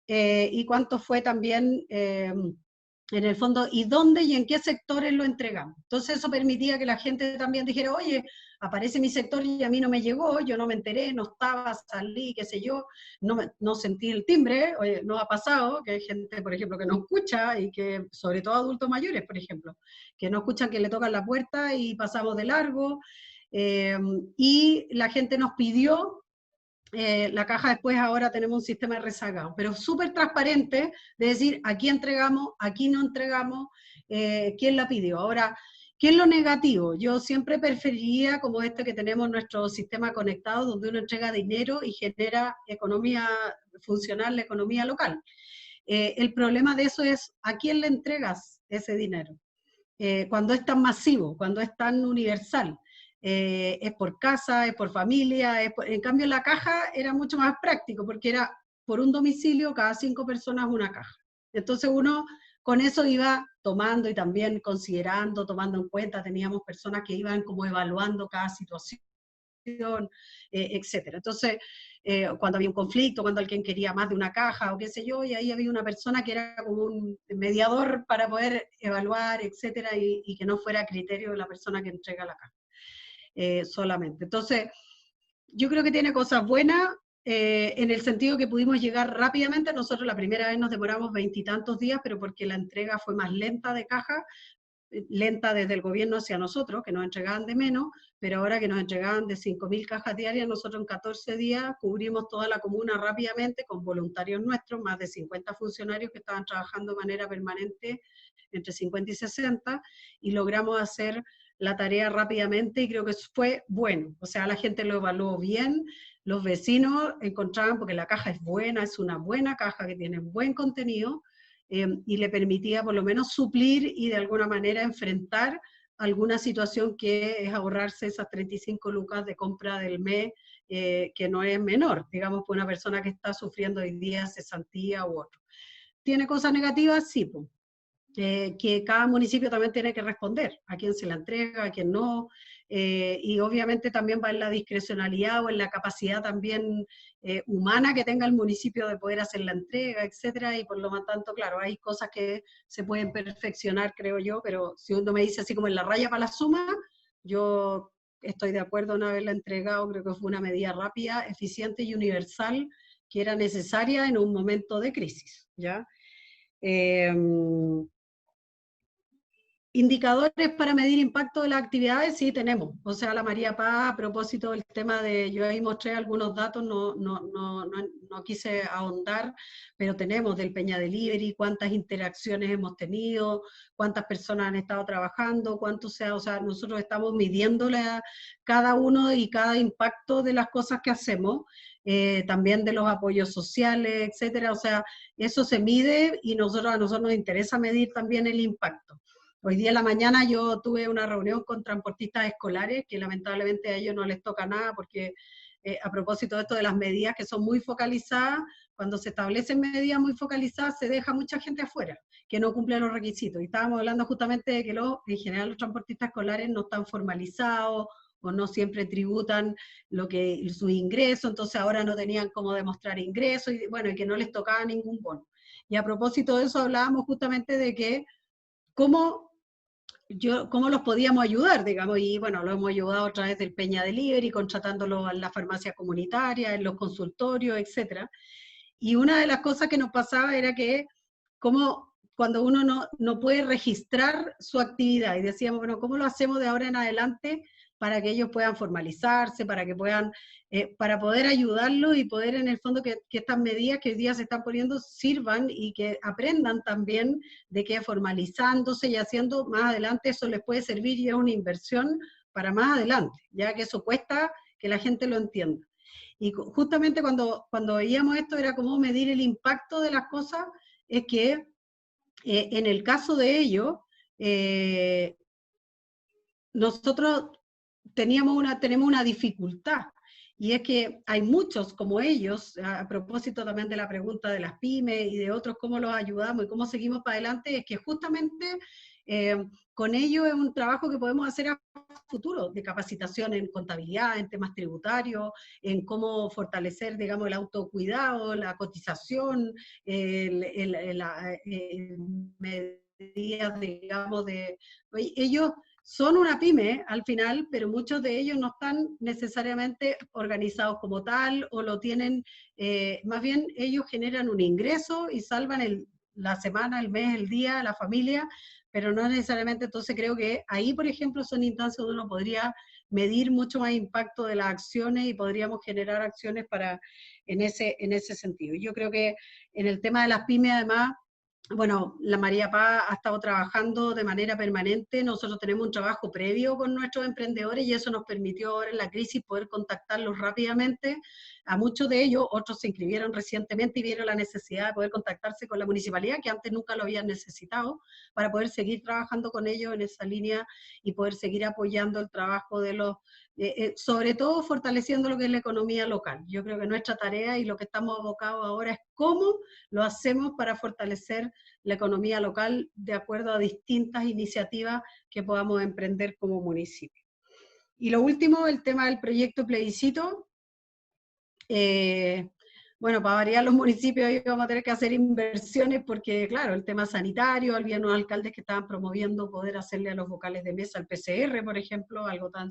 y cuánto fue también, en el fondo, y dónde y en qué sectores lo entregamos. Entonces eso permitía que la gente también dijera, oye, aparece mi sector y a mí no me llegó, yo no me enteré, no estaba, salí, qué sé yo, no sentí el timbre. Oye, no ha pasado, que hay gente, por ejemplo, que no escucha, y que, sobre todo adultos mayores, por ejemplo, que no escuchan que le tocan la puerta y pasamos de largo, y la gente nos pidió la caja. Después ahora tenemos un sistema de rezagado, pero súper transparente, de decir, aquí entregamos, aquí no entregamos, quién la pidió. Ahora, ¿qué es lo negativo? Yo siempre preferiría, como este que tenemos nuestro sistema conectado, donde uno entrega dinero y genera economía funcional, la economía local. El problema de eso es, ¿a quién le entregas ese dinero? Cuando es tan masivo, cuando es tan universal. Es por casa, es por familia, en cambio la caja era mucho más práctico, porque era por un domicilio, cada 5 personas una caja. Entonces uno con eso iba tomando y también considerando, tomando en cuenta, teníamos personas que iban como evaluando cada situación, etcétera. Entonces, cuando había un conflicto, cuando alguien quería más de una caja o qué sé yo, y ahí había una persona que era como un mediador para poder evaluar, etcétera, y que no fuera a criterio de la persona que entrega la caja solamente. Entonces, yo creo que tiene cosas buenas, en el sentido que pudimos llegar rápidamente. Nosotros la primera vez nos demoramos 20 y tantos días, pero porque la entrega fue más lenta de caja, lenta desde el gobierno hacia nosotros, que nos entregaban de menos, pero ahora que nos entregaban de 5.000 cajas diarias, nosotros en 14 días cubrimos toda la comuna rápidamente con voluntarios nuestros, más de 50 funcionarios que estaban trabajando de manera permanente, entre 50 y 60, y logramos hacer la tarea rápidamente, y creo que fue bueno. O sea, la gente lo evaluó bien, los vecinos encontraban, porque la caja es buena, es una buena caja que tiene buen contenido, y le permitía por lo menos suplir y de alguna manera enfrentar alguna situación, que es ahorrarse esas 35 lucas de compra del mes, que no es menor, digamos, por una persona que está sufriendo hoy día cesantía u otro. ¿Tiene cosas negativas? Sí, pues. Que cada municipio también tiene que responder a quién se la entrega, a quién no, y obviamente también va en la discrecionalidad o en la capacidad también humana que tenga el municipio de poder hacer la entrega, etcétera, y por lo tanto, claro, hay cosas que se pueden perfeccionar, creo yo, pero si uno me dice así como en la raya para la suma, yo estoy de acuerdo en haberla entregado. Creo que fue una medida rápida, eficiente y universal, que era necesaria en un momento de crisis, ¿ya? Eh, Indicadores para medir impacto de las actividades, sí tenemos. O sea, la María Paz, a propósito del tema de, yo ahí mostré algunos datos, no quise ahondar, pero tenemos del Peña Delivery, cuántas interacciones hemos tenido, cuántas personas han estado trabajando, cuánto sea, o sea, nosotros estamos midiéndole a cada uno y cada impacto de las cosas que hacemos, también de los apoyos sociales, etcétera. O sea, eso se mide, y a nosotros nos interesa medir también el impacto. Hoy día en la mañana yo tuve una reunión con transportistas escolares, que lamentablemente a ellos no les toca nada, porque a propósito de esto de las medidas que son muy focalizadas, cuando se establecen medidas muy focalizadas se deja mucha gente afuera, que no cumple los requisitos. Y estábamos hablando justamente de que en general los transportistas escolares no están formalizados, o no siempre tributan sus ingresos, entonces ahora no tenían cómo demostrar ingresos, y bueno, y que no les tocaba ningún bono. Y a propósito de eso hablábamos justamente de que cómo los podíamos ayudar, digamos, y bueno, lo hemos ayudado a través del Peña Delivery, contratándolo en la farmacia comunitaria, en los consultorios, etcétera. Y una de las cosas que nos pasaba era que, como cuando uno no puede registrar su actividad, y decíamos, bueno, ¿cómo lo hacemos de ahora en adelante para que ellos puedan formalizarse, para que puedan, para poder ayudarlos y poder en el fondo que estas medidas que hoy día se están poniendo sirvan, y que aprendan también de que formalizándose y haciendo más adelante eso les puede servir, y es una inversión para más adelante, ya que eso cuesta que la gente lo entienda. Y justamente cuando veíamos esto, era como medir el impacto de las cosas, es que en el caso de ellos, nosotros tenemos una dificultad, y es que hay muchos como ellos, a propósito también de la pregunta de las pymes y de otros, cómo los ayudamos y cómo seguimos para adelante, es que justamente con ellos es un trabajo que podemos hacer a futuro, de capacitación en contabilidad, en temas tributarios, en cómo fortalecer, digamos, el autocuidado, la cotización, medidas, digamos, de... Ellos son una pyme al final, pero muchos de ellos no están necesariamente organizados como tal o lo tienen, más bien ellos generan un ingreso y salvan la semana, el mes, el día, la familia, pero no necesariamente. Entonces creo que ahí, por ejemplo, son instancias donde uno podría medir mucho más impacto de las acciones y podríamos generar acciones en ese sentido. Yo creo que en el tema de las pymes, además, bueno, la María Paz ha estado trabajando de manera permanente. Nosotros tenemos un trabajo previo con nuestros emprendedores y eso nos permitió ahora en la crisis poder contactarlos rápidamente. A muchos de ellos, otros se inscribieron recientemente y vieron la necesidad de poder contactarse con la municipalidad, que antes nunca lo habían necesitado, para poder seguir trabajando con ellos en esa línea y poder seguir apoyando el trabajo de los, sobre todo fortaleciendo lo que es la economía local. Yo creo que nuestra tarea y lo que estamos abocados ahora es cómo lo hacemos para fortalecer la economía local de acuerdo a distintas iniciativas que podamos emprender como municipio. Y lo último, el tema del proyecto plebiscito. Bueno, para variar los municipios ahí vamos a tener que hacer inversiones porque, claro, el tema sanitario, había unos alcaldes que estaban promoviendo poder hacerle a los vocales de mesa el PCR, por ejemplo, algo tan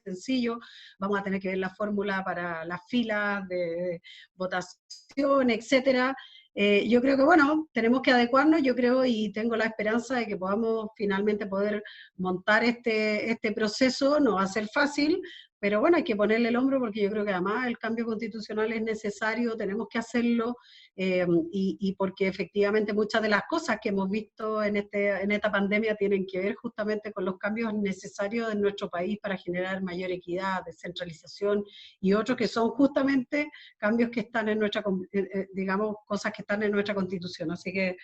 sencillo. Vamos a tener que ver la fórmula para las filas de votación, etcétera. Yo creo que, bueno, tenemos que adecuarnos, yo creo, y tengo la esperanza de que podamos finalmente poder montar este proceso. No va a ser fácil, pero bueno, hay que ponerle el hombro porque yo creo que además el cambio constitucional es necesario, tenemos que hacerlo, y porque efectivamente muchas de las cosas que hemos visto en esta pandemia tienen que ver justamente con los cambios necesarios en nuestro país para generar mayor equidad, descentralización y otros que son justamente cambios que están en nuestra, digamos, cosas que están en nuestra constitución. Así que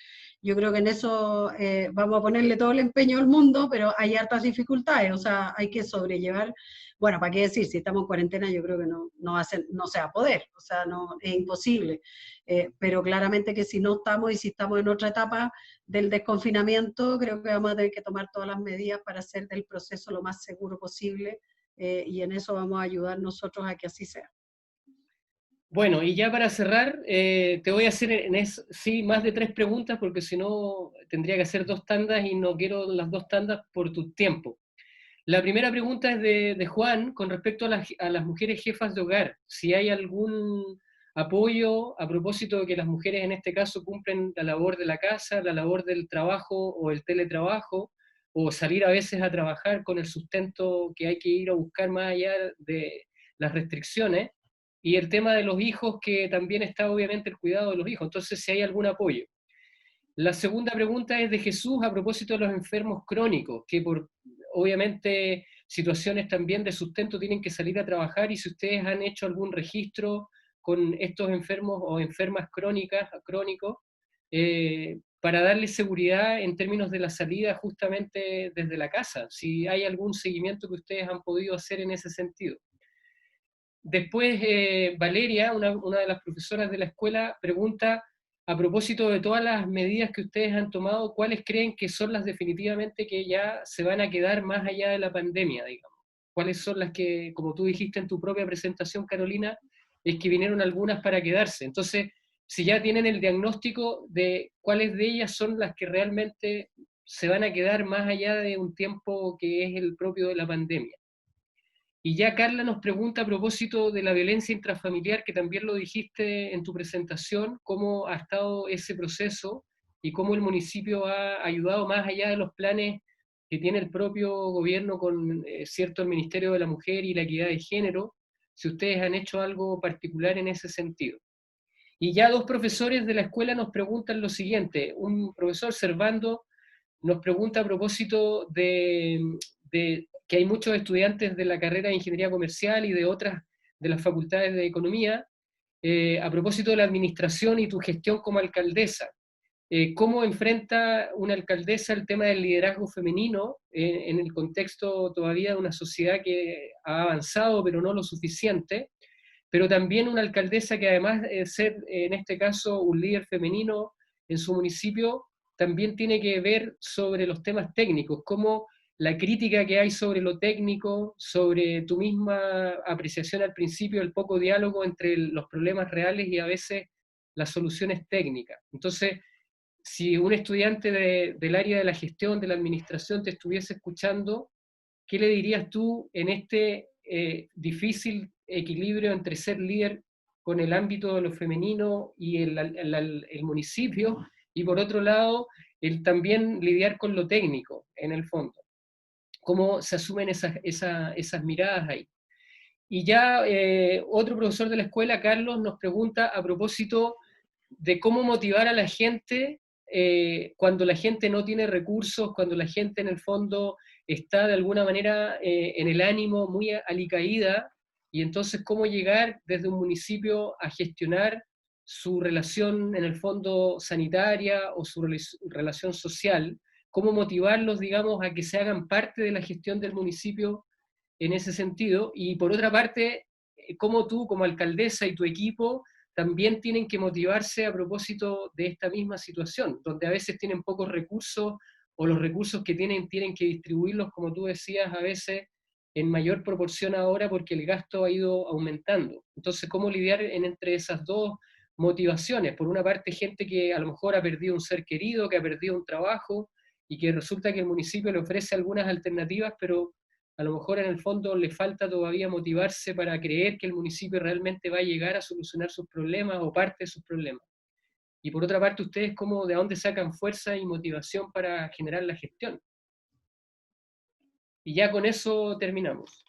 yo creo que en eso vamos a ponerle todo el empeño al mundo, pero hay hartas dificultades, o sea, hay que sobrellevar. Bueno, ¿para qué decir? Si estamos en cuarentena, yo creo que no se va a poder, o sea, no, es imposible. Pero claramente que si no estamos y si estamos en otra etapa del desconfinamiento, creo que vamos a tener que tomar todas las medidas para hacer del proceso lo más seguro posible, y en eso vamos a ayudar nosotros a que así sea. Bueno, y ya para cerrar, te voy a hacer sí, más de 3 preguntas, porque si no tendría que hacer 2 tandas y no quiero las 2 tandas por tu tiempo. La primera pregunta es de Juan con respecto a las mujeres jefas de hogar. Si hay algún apoyo a propósito de que las mujeres en este caso cumplen la labor de la casa, la labor del trabajo o el teletrabajo, o salir a veces a trabajar con el sustento que hay que ir a buscar más allá de las restricciones, y el tema de los hijos, que también está obviamente el cuidado de los hijos. Entonces, si hay algún apoyo. La segunda pregunta es de Jesús a propósito de los enfermos crónicos, que por obviamente situaciones también de sustento tienen que salir a trabajar, y si ustedes han hecho algún registro con estos enfermos o enfermas crónicos, para darles seguridad en términos de la salida justamente desde la casa, si hay algún seguimiento que ustedes han podido hacer en ese sentido. Después, Valeria, una de las profesoras de la escuela, pregunta a propósito de todas las medidas que ustedes han tomado, ¿cuáles creen que son las definitivamente que ya se van a quedar más allá de la pandemia, digamos? ¿Cuáles son las que, como tú dijiste en tu propia presentación, Carolina, es que vinieron algunas para quedarse? Entonces, si ya tienen el diagnóstico de cuáles de ellas son las que realmente se van a quedar más allá de un tiempo que es el propio de la pandemia. Y ya Carla nos pregunta a propósito de la violencia intrafamiliar, que también lo dijiste en tu presentación, cómo ha estado ese proceso y cómo el municipio ha ayudado más allá de los planes que tiene el propio gobierno con cierto el Ministerio de la Mujer y la Equidad de Género, si ustedes han hecho algo particular en ese sentido. Y ya 2 profesores de la escuela nos preguntan lo siguiente. Un profesor, Servando, nos pregunta a propósito de que hay muchos estudiantes de la carrera de Ingeniería Comercial y de otras de las facultades de Economía, a propósito de la administración y tu gestión como alcaldesa. ¿Cómo enfrenta una alcaldesa el tema del liderazgo femenino en el contexto todavía de una sociedad que ha avanzado pero no lo suficiente? Pero también una alcaldesa que además de ser, en este caso, un líder femenino en su municipio, también tiene que ver sobre los temas técnicos, como la crítica que hay sobre lo técnico, sobre tu misma apreciación al principio, el poco diálogo entre los problemas reales y a veces las soluciones técnicas. Entonces, si un estudiante del área de la gestión, de la administración, te estuviese escuchando, ¿qué le dirías tú en este difícil equilibrio entre ser líder con el ámbito de lo femenino y el municipio, y por otro lado, el también lidiar con lo técnico, en el fondo? ¿Cómo se asumen esas miradas ahí? Y ya otro profesor de la escuela, Carlos, nos pregunta a propósito de cómo motivar a la gente cuando la gente no tiene recursos, cuando la gente en el fondo está de alguna manera en el ánimo muy alicaída, y entonces cómo llegar desde un municipio a gestionar su relación en el fondo sanitaria o su relación social, cómo motivarlos, digamos, a que se hagan parte de la gestión del municipio en ese sentido, y por otra parte, cómo tú como alcaldesa y tu equipo también tienen que motivarse a propósito de esta misma situación, donde a veces tienen pocos recursos o los recursos que tienen que distribuirlos, como tú decías, a veces en mayor proporción ahora porque el gasto ha ido aumentando. Entonces, ¿cómo lidiar entre esas dos motivaciones? Por una parte, gente que a lo mejor ha perdido un ser querido, que ha perdido un trabajo y que resulta que el municipio le ofrece algunas alternativas, pero a lo mejor en el fondo le falta todavía motivarse para creer que el municipio realmente va a llegar a solucionar sus problemas o parte de sus problemas. Y por otra parte, ustedes cómo, de dónde sacan fuerza y motivación para generar la gestión. Y ya con eso terminamos.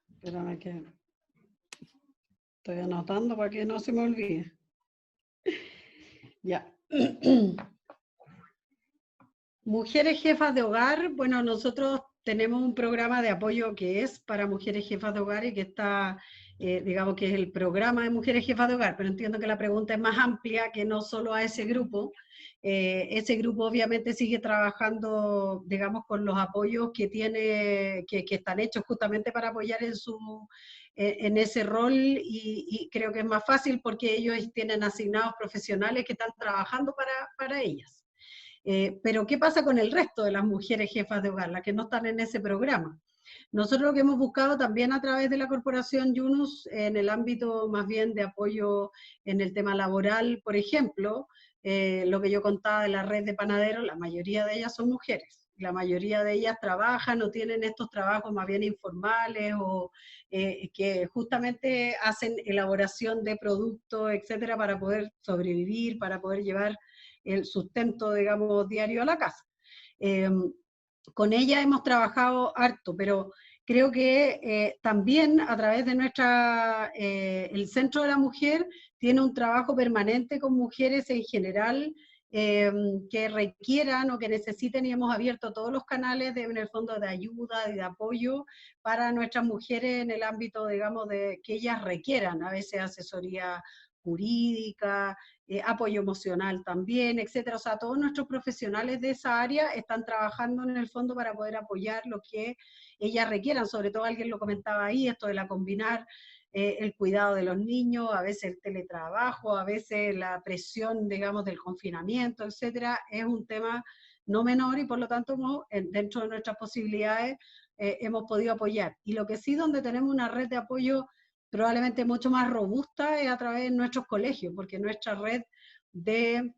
Espérame que estoy anotando para que no se me olvide. Ya. Mujeres jefas de hogar, bueno, nosotros tenemos un programa de apoyo que es para mujeres jefas de hogar y que está, digamos que es el programa de mujeres jefas de hogar, pero entiendo que la pregunta es más amplia que no solo a ese grupo. Ese grupo obviamente sigue trabajando, digamos, con los apoyos que tiene, que están hechos justamente para apoyar en ese rol y creo que es más fácil porque ellos tienen asignados profesionales que están trabajando para ellas. Pero ¿qué pasa con el resto de las mujeres jefas de hogar, las que no están en ese programa? Nosotros lo que hemos buscado también a través de la Corporación Yunus, en el ámbito más bien de apoyo en el tema laboral, por ejemplo, lo que yo contaba de la red de panaderos, la mayoría de ellas son mujeres. La mayoría de ellas trabajan o tienen estos trabajos más bien informales o que justamente hacen elaboración de productos, etcétera, para poder sobrevivir, para poder llevar el sustento, digamos, diario a la casa. Con ella hemos trabajado harto, pero creo que también a través de el Centro de la Mujer tiene un trabajo permanente con mujeres en general que requieran o que necesiten, y hemos abierto todos los canales en el fondo de ayuda y de apoyo para nuestras mujeres en el ámbito, digamos, de que ellas requieran, a veces asesoría jurídica, apoyo emocional también, etcétera. O sea, todos nuestros profesionales de esa área están trabajando en el fondo para poder apoyar lo que ellas requieran. Sobre todo alguien lo comentaba ahí, esto de la combinar el cuidado de los niños, a veces el teletrabajo, a veces la presión, digamos, del confinamiento, etcétera, es un tema no menor y por lo tanto dentro de nuestras posibilidades hemos podido apoyar. Y lo que sí, donde tenemos una red de apoyo probablemente mucho más robusta es a través de nuestros colegios, porque nuestra red de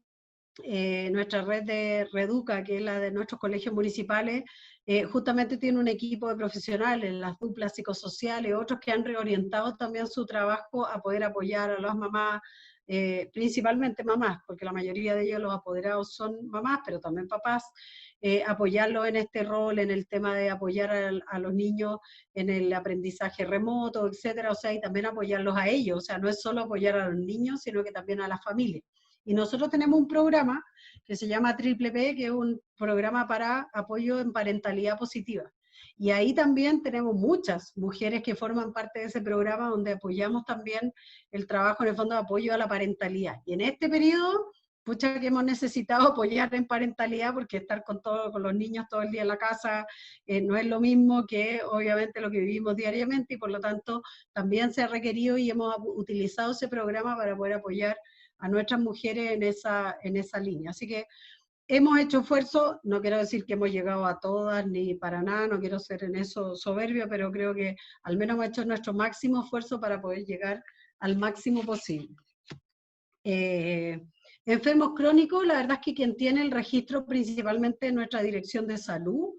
Reduca, que es la de nuestros colegios municipales, justamente tiene un equipo de profesionales, las duplas psicosociales, otros que han reorientado también su trabajo a poder apoyar a las mamás, principalmente mamás, porque la mayoría de ellos los apoderados son mamás, pero también papás, apoyarlos en este rol, en el tema de apoyar a los niños en el aprendizaje remoto, etcétera, o sea, y también apoyarlos a ellos, o sea, no es solo apoyar a los niños, sino que también a las familias. Y nosotros tenemos un programa que se llama Triple P, que es un programa para apoyo en parentalidad positiva. Y ahí también tenemos muchas mujeres que forman parte de ese programa donde apoyamos también el trabajo en el Fondo de Apoyo a la Parentalidad. Y en este periodo, pucha que hemos necesitado apoyar en parentalidad porque estar con los niños todo el día en la casa no es lo mismo que obviamente lo que vivimos diariamente y por lo tanto también se ha requerido y hemos utilizado ese programa para poder apoyar a nuestras mujeres en esa línea. Así que hemos hecho esfuerzo, no quiero decir que hemos llegado a todas ni para nada, no quiero ser en eso soberbio, pero creo que al menos hemos hecho nuestro máximo esfuerzo para poder llegar al máximo posible. Enfermos crónicos, la verdad es que quien tiene el registro principalmente es nuestra Dirección de Salud.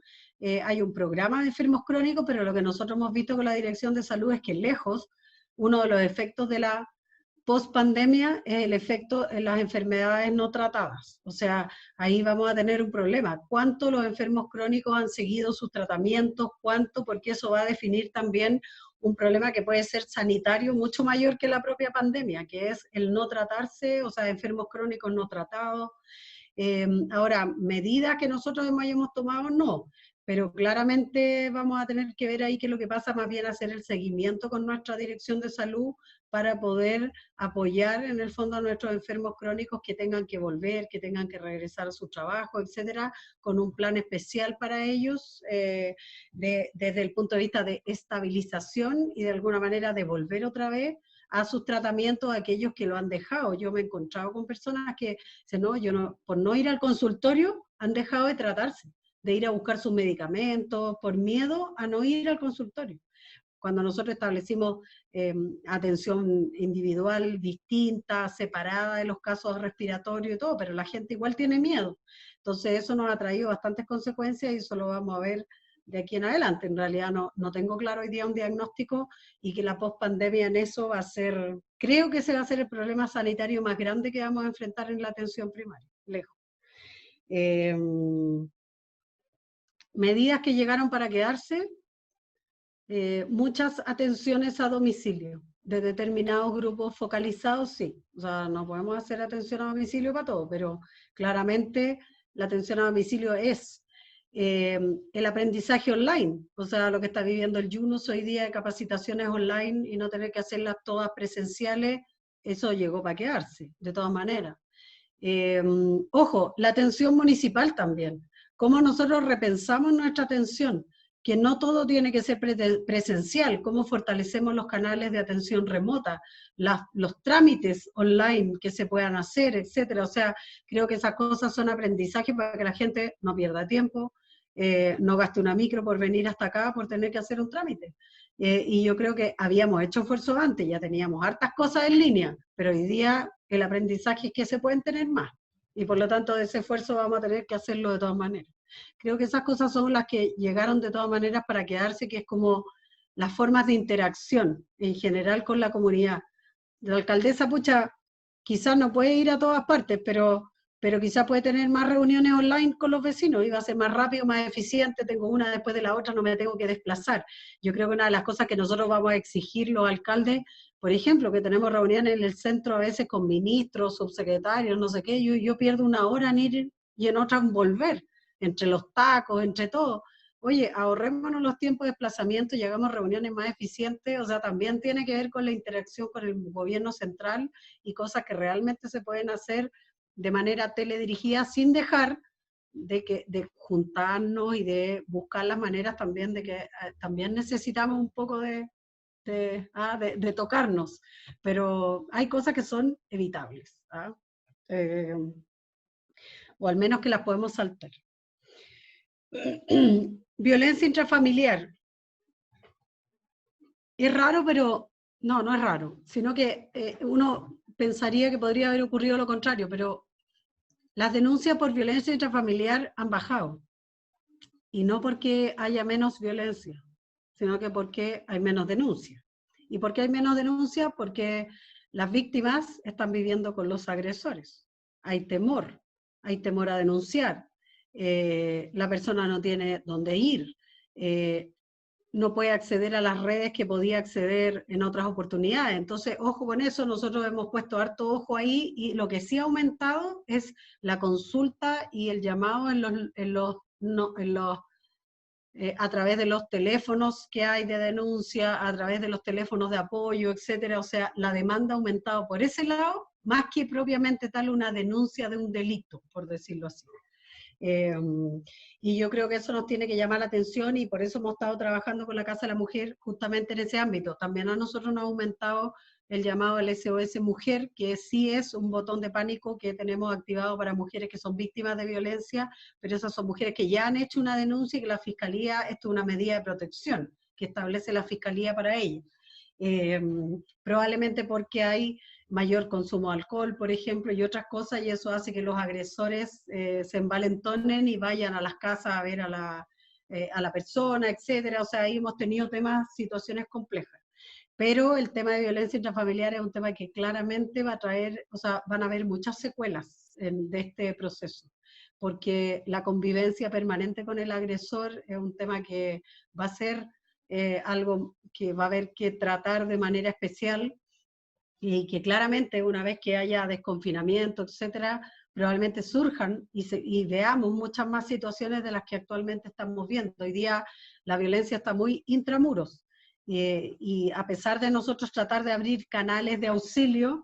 Hay un programa de enfermos crónicos, pero lo que nosotros hemos visto con la Dirección de Salud es que lejos uno de los efectos de la post-pandemia es el efecto en las enfermedades no tratadas. O sea, ahí vamos a tener un problema. ¿Cuánto los enfermos crónicos han seguido sus tratamientos? ¿Cuánto? Porque eso va a definir también un problema que puede ser sanitario mucho mayor que la propia pandemia, que es el no tratarse, o sea, enfermos crónicos no tratados. Ahora, medidas que nosotros hayamos tomado, no, pero claramente vamos a tener que ver ahí qué es lo que pasa, más bien hacer el seguimiento con nuestra Dirección de Salud para poder apoyar en el fondo a nuestros enfermos crónicos que tengan que volver, que tengan que regresar a su trabajo, etcétera, con un plan especial para ellos, desde el punto de vista de estabilización y de alguna manera de volver otra vez a sus tratamientos aquellos que lo han dejado. Yo me he encontrado con personas que dicen, no, yo no, por no ir al consultorio han dejado de tratarse, de ir a buscar sus medicamentos, por miedo a no ir al consultorio. Cuando nosotros establecimos atención individual distinta, separada de los casos respiratorios y todo, pero la gente igual tiene miedo. Entonces eso nos ha traído bastantes consecuencias y eso lo vamos a ver de aquí en adelante. En realidad no tengo claro hoy día un diagnóstico y que la pospandemia en eso va a ser, creo que ese va a ser el problema sanitario más grande que vamos a enfrentar en la atención primaria, lejos. Medidas que llegaron para quedarse, muchas atenciones a domicilio, de determinados grupos focalizados, sí. O sea, no podemos hacer atención a domicilio para todo, pero claramente la atención a domicilio es el aprendizaje online, o sea, lo que está viviendo el Yunus hoy día de capacitaciones online y no tener que hacerlas todas presenciales, eso llegó para quedarse, de todas maneras. Ojo, la atención municipal también. Cómo nosotros repensamos nuestra atención, que no todo tiene que ser presencial, cómo fortalecemos los canales de atención remota, los trámites online que se puedan hacer, etcétera. O sea, creo que esas cosas son aprendizaje para que la gente no pierda tiempo, no gaste una micro por venir hasta acá por tener que hacer un trámite. Y yo creo que habíamos hecho esfuerzo antes, ya teníamos hartas cosas en línea, pero hoy día el aprendizaje es que se pueden tener más. Y por lo tanto, de ese esfuerzo vamos a tener que hacerlo de todas maneras. Creo que esas cosas son las que llegaron de todas maneras para quedarse, que es como las formas de interacción en general con la comunidad. La alcaldesa, pucha, quizás no puede ir a todas partes, pero quizás puede tener más reuniones online con los vecinos, y va a ser más rápido, más eficiente, tengo una después de la otra, no me tengo que desplazar. Yo creo que una de las cosas que nosotros vamos a exigir los alcaldes, por ejemplo, que tenemos reuniones en el centro a veces con ministros, subsecretarios, no sé qué, yo pierdo una hora en ir y en otra en volver, entre los tacos, entre todo. Oye, ahorrémonos los tiempos de desplazamiento y hagamos reuniones más eficientes, o sea, también tiene que ver con la interacción con el gobierno central y cosas que realmente se pueden hacer de manera teledirigida sin dejar de juntarnos y de buscar las maneras también de que también necesitamos un poco de tocarnos, pero hay cosas que son evitables, o al menos que las podemos saltar. Violencia intrafamiliar. Es raro, pero no es raro, sino que uno pensaría que podría haber ocurrido lo contrario, pero las denuncias por violencia intrafamiliar han bajado, y no porque haya menos violencia, sino que porque hay menos denuncias. ¿Y por qué hay menos denuncias? Porque las víctimas están viviendo con los agresores. Hay temor a denunciar, la persona no tiene dónde ir, no puede acceder a las redes que podía acceder en otras oportunidades. Entonces, ojo con eso, nosotros hemos puesto harto ojo ahí, y lo que sí ha aumentado es la consulta y el llamado en los a través de los teléfonos que hay de denuncia, a través de los teléfonos de apoyo, etcétera. O sea, la demanda ha aumentado por ese lado, más que propiamente tal una denuncia de un delito, por decirlo así. Y yo creo que eso nos tiene que llamar la atención y por eso hemos estado trabajando con la Casa de la Mujer justamente en ese ámbito. También a nosotros nos ha aumentado el llamado al SOS Mujer, que sí es un botón de pánico que tenemos activado para mujeres que son víctimas de violencia, pero esas son mujeres que ya han hecho una denuncia y que la Fiscalía, esto es una medida de protección que establece la Fiscalía para ellas. Probablemente porque hay mayor consumo de alcohol, por ejemplo, y otras cosas, y eso hace que los agresores se envalentonen y vayan a las casas a ver a la persona, etcétera. O sea, ahí hemos tenido temas, situaciones complejas. Pero el tema de violencia intrafamiliar es un tema que claramente va a traer, o sea, van a haber muchas secuelas de este proceso, porque la convivencia permanente con el agresor es un tema que va a ser algo que va a haber que tratar de manera especial y que claramente una vez que haya desconfinamiento, etcétera, probablemente surjan y veamos muchas más situaciones de las que actualmente estamos viendo. Hoy día la violencia está muy intramuros y a pesar de nosotros tratar de abrir canales de auxilio,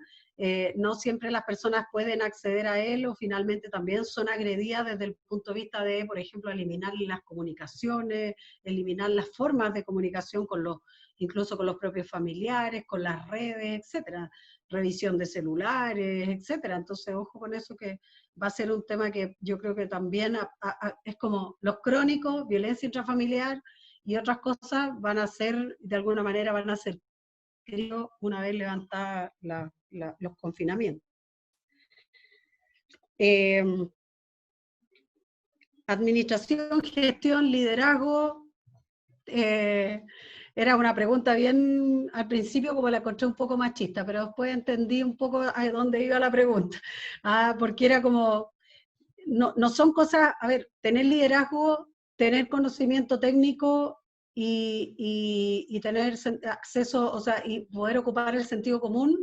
no siempre las personas pueden acceder a él o finalmente también son agredidas desde el punto de vista de, por ejemplo, eliminar las comunicaciones, eliminar las formas de comunicación con los, incluso con los propios familiares, con las redes, etcétera, revisión de celulares, etcétera. Entonces, ojo con eso, que va a ser un tema que yo creo que también es como los crónicos, violencia intrafamiliar y otras cosas van a ser, de alguna manera van a ser, creo, una vez levantadas los confinamientos. Administración, gestión, liderazgo, era una pregunta bien, al principio como la encontré un poco machista, pero después entendí un poco a dónde iba la pregunta. Porque era como, no son cosas, a ver, tener liderazgo, tener conocimiento técnico y tener acceso, o sea, y poder ocupar el sentido común,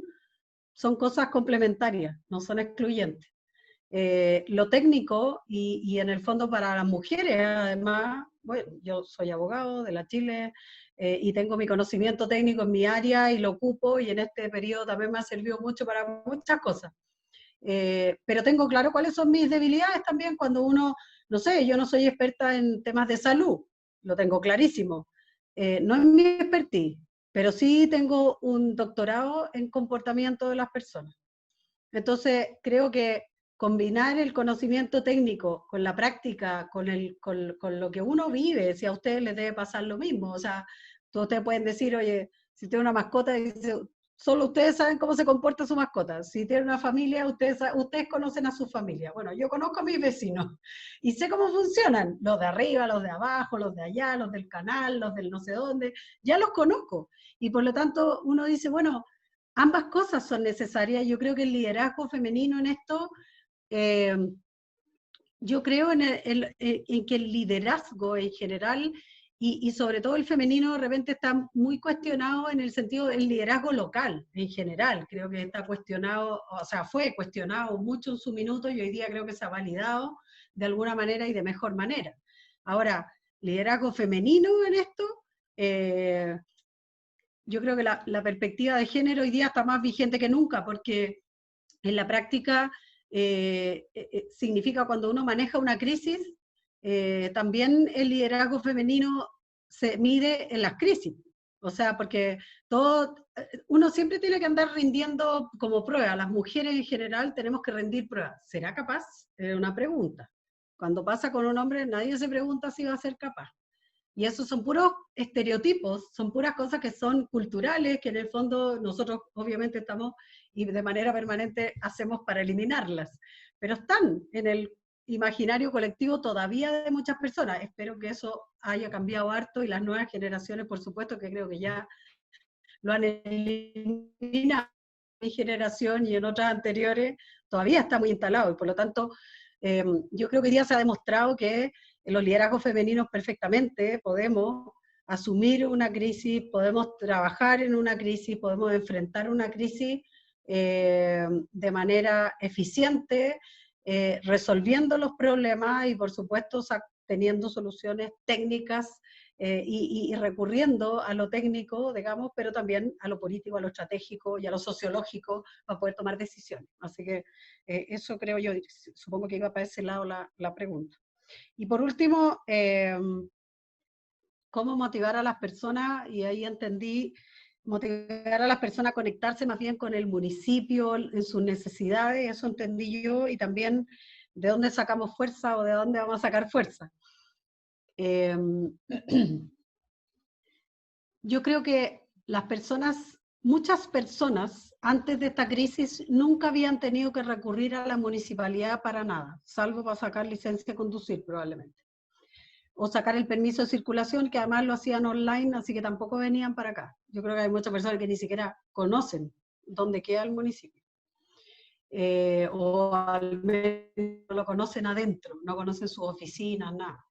son cosas complementarias, no son excluyentes. Lo técnico y en el fondo para las mujeres, además, bueno, yo soy abogado de la Chile y tengo mi conocimiento técnico en mi área y lo ocupo y en este periodo también me ha servido mucho para muchas cosas. Pero tengo claro cuáles son mis debilidades también cuando uno, no sé, yo no soy experta en temas de salud, lo tengo clarísimo. No es mi expertise, pero sí tengo un doctorado en comportamiento de las personas. Entonces, creo que combinar el conocimiento técnico con la práctica, con lo que uno vive, si a ustedes les debe pasar lo mismo. O sea, ustedes pueden decir, oye, si tiene una mascota, dice, solo ustedes saben cómo se comporta su mascota. Si tiene una familia, ustedes conocen a su familia. Bueno, yo conozco a mis vecinos y sé cómo funcionan, los de arriba, los de abajo, los de allá, los del canal, los del no sé dónde, ya los conozco. Y por lo tanto, uno dice, bueno, ambas cosas son necesarias. Yo creo que el liderazgo femenino en esto, yo creo en que el liderazgo en general y sobre todo el femenino de repente está muy cuestionado en el sentido del liderazgo local en general. Creo que está cuestionado, o sea, fue cuestionado mucho en su minuto y hoy día creo que se ha validado de alguna manera y de mejor manera. Ahora, liderazgo femenino en esto, yo creo que la perspectiva de género hoy día está más vigente que nunca, porque en la práctica significa cuando uno maneja una crisis, también el liderazgo femenino se mide en las crisis. O sea, porque uno siempre tiene que andar rindiendo como prueba. Las mujeres en general tenemos que rendir pruebas. ¿Será capaz? Es una pregunta. Cuando pasa con un hombre, nadie se pregunta si va a ser capaz. Y esos son puros estereotipos, son puras cosas que son culturales, que en el fondo nosotros obviamente estamos y de manera permanente hacemos para eliminarlas, pero están en el imaginario colectivo todavía de muchas personas. Espero que eso haya cambiado harto y las nuevas generaciones, por supuesto, que creo que ya lo han eliminado en mi generación y en otras anteriores, todavía está muy instalado y por lo tanto yo creo que hoy día se ha demostrado que los liderazgos femeninos perfectamente podemos asumir una crisis, podemos trabajar en una crisis, podemos enfrentar una crisis de manera eficiente, resolviendo los problemas y por supuesto teniendo soluciones técnicas y recurriendo a lo técnico, digamos, pero también a lo político, a lo estratégico y a lo sociológico para poder tomar decisiones. Así que eso creo yo, supongo que iba para ese lado la pregunta. Y por último, cómo motivar a las personas, y ahí entendí, motivar a las personas a conectarse más bien con el municipio, en sus necesidades, eso entendí yo, y también de dónde sacamos fuerza o de dónde vamos a sacar fuerza. Yo creo que las personas, muchas personas, antes de esta crisis, nunca habían tenido que recurrir a la municipalidad para nada, salvo para sacar licencia de conducir probablemente. O sacar el permiso de circulación, que además lo hacían online, así que tampoco venían para acá. Yo creo que hay muchas personas que ni siquiera conocen dónde queda el municipio. O al menos lo conocen adentro, no conocen sus oficinas, nada.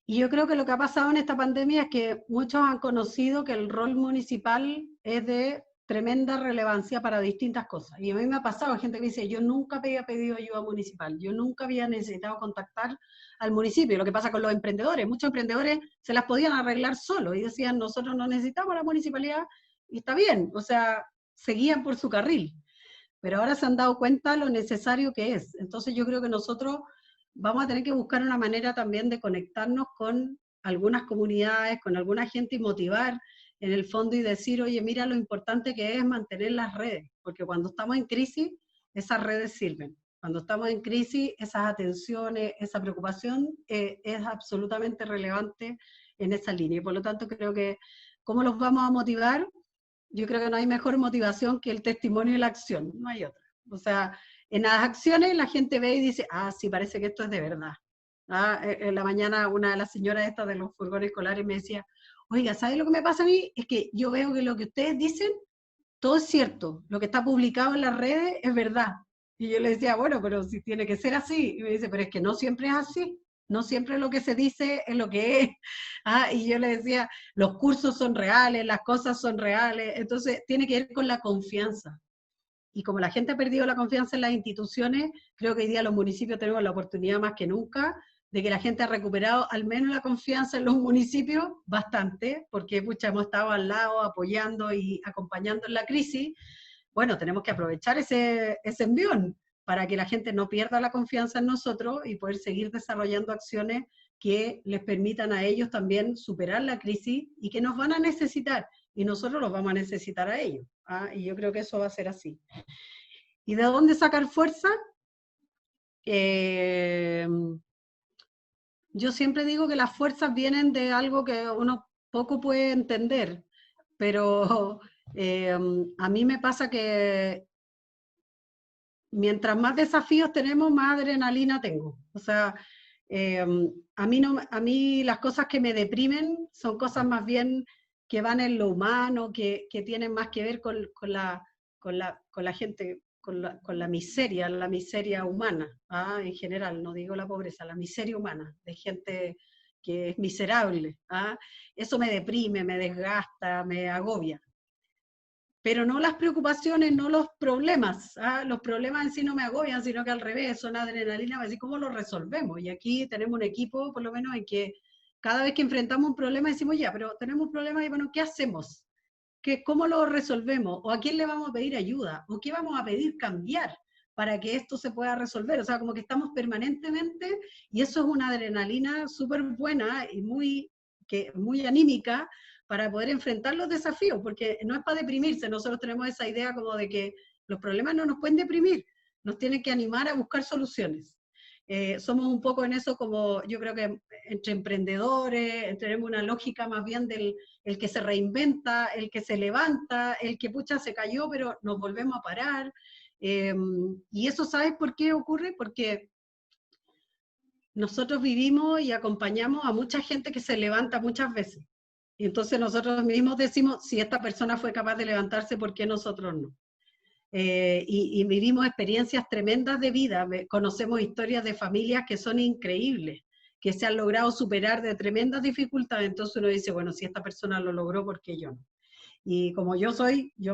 Y yo creo que lo que ha pasado en esta pandemia es que muchos han conocido que el rol municipal es de tremenda relevancia para distintas cosas. Y a mí me ha pasado gente que dice, yo nunca había pedido ayuda municipal, yo nunca había necesitado contactar al municipio. Lo que pasa con los emprendedores, muchos emprendedores se las podían arreglar solos y decían, nosotros no necesitamos la municipalidad, y está bien, o sea, seguían por su carril. Pero ahora se han dado cuenta lo necesario que es. Entonces yo creo que nosotros vamos a tener que buscar una manera también de conectarnos con algunas comunidades, con alguna gente y motivar en el fondo y decir, oye, mira lo importante que es mantener las redes, porque cuando estamos en crisis, esas redes sirven. Cuando estamos en crisis, esas atenciones, esa preocupación es absolutamente relevante en esa línea. Y por lo tanto creo que, ¿cómo los vamos a motivar? Yo creo que no hay mejor motivación que el testimonio y la acción, no hay otra. O sea, en las acciones la gente ve y dice, ah, sí, parece que esto es de verdad. Ah, en la mañana una de las señoras estas de los furgones escolares me decía, oiga, ¿sabe lo que me pasa a mí? Es que yo veo que lo que ustedes dicen, todo es cierto, lo que está publicado en las redes es verdad. Y yo le decía, bueno, pero si tiene que ser así. Y me dice, pero es que no siempre es así, no siempre lo que se dice es lo que es. Ah, y yo le decía, los cursos son reales, las cosas son reales, entonces tiene que ver con la confianza. Y como la gente ha perdido la confianza en las instituciones, creo que hoy día los municipios tenemos la oportunidad más que nunca de que la gente ha recuperado al menos la confianza en los municipios, bastante, porque pucha, hemos estado al lado apoyando y acompañando en la crisis. Bueno, tenemos que aprovechar ese envión para que la gente no pierda la confianza en nosotros y poder seguir desarrollando acciones que les permitan a ellos también superar la crisis y que nos van a necesitar, y nosotros los vamos a necesitar a ellos. Y yo creo que eso va a ser así. ¿Y de dónde sacar fuerza? Yo siempre digo que las fuerzas vienen de algo que uno poco puede entender, pero a mí me pasa que mientras más desafíos tenemos, más adrenalina tengo. O sea, a mí las cosas que me deprimen son cosas más bien que van en lo humano, que tienen más que ver con la gente, con la miseria humana, en general, no digo la pobreza, la miseria humana, de gente que es miserable. Eso me deprime, me desgasta, me agobia. Pero no las preocupaciones, no los problemas. Los problemas en sí no me agobian, sino que al revés, son adrenalina, así cómo los resolvemos. Y aquí tenemos un equipo, por lo menos, en que cada vez que enfrentamos un problema decimos, ya, pero tenemos un problema y bueno, ¿qué hacemos? ¿Cómo lo resolvemos? ¿O a quién le vamos a pedir ayuda? ¿O qué vamos a pedir cambiar para que esto se pueda resolver? O sea, como que estamos permanentemente, y eso es una adrenalina súper buena y muy anímica, para poder enfrentar los desafíos, porque no es para deprimirse, nosotros tenemos esa idea como de que los problemas no nos pueden deprimir, nos tienen que animar a buscar soluciones. Somos un poco en eso como, yo creo que entre emprendedores, tenemos una lógica más bien del el que se reinventa, el que se levanta, el que pucha se cayó, pero nos volvemos a parar. Y eso, ¿sabes por qué ocurre? Porque nosotros vivimos y acompañamos a mucha gente que se levanta muchas veces. Y entonces nosotros mismos decimos, si esta persona fue capaz de levantarse, ¿por qué nosotros no? Y vivimos experiencias tremendas de vida, conocemos historias de familias que son increíbles, que se han logrado superar de tremendas dificultades, entonces uno dice, bueno, si esta persona lo logró, ¿por qué yo no? Y como yo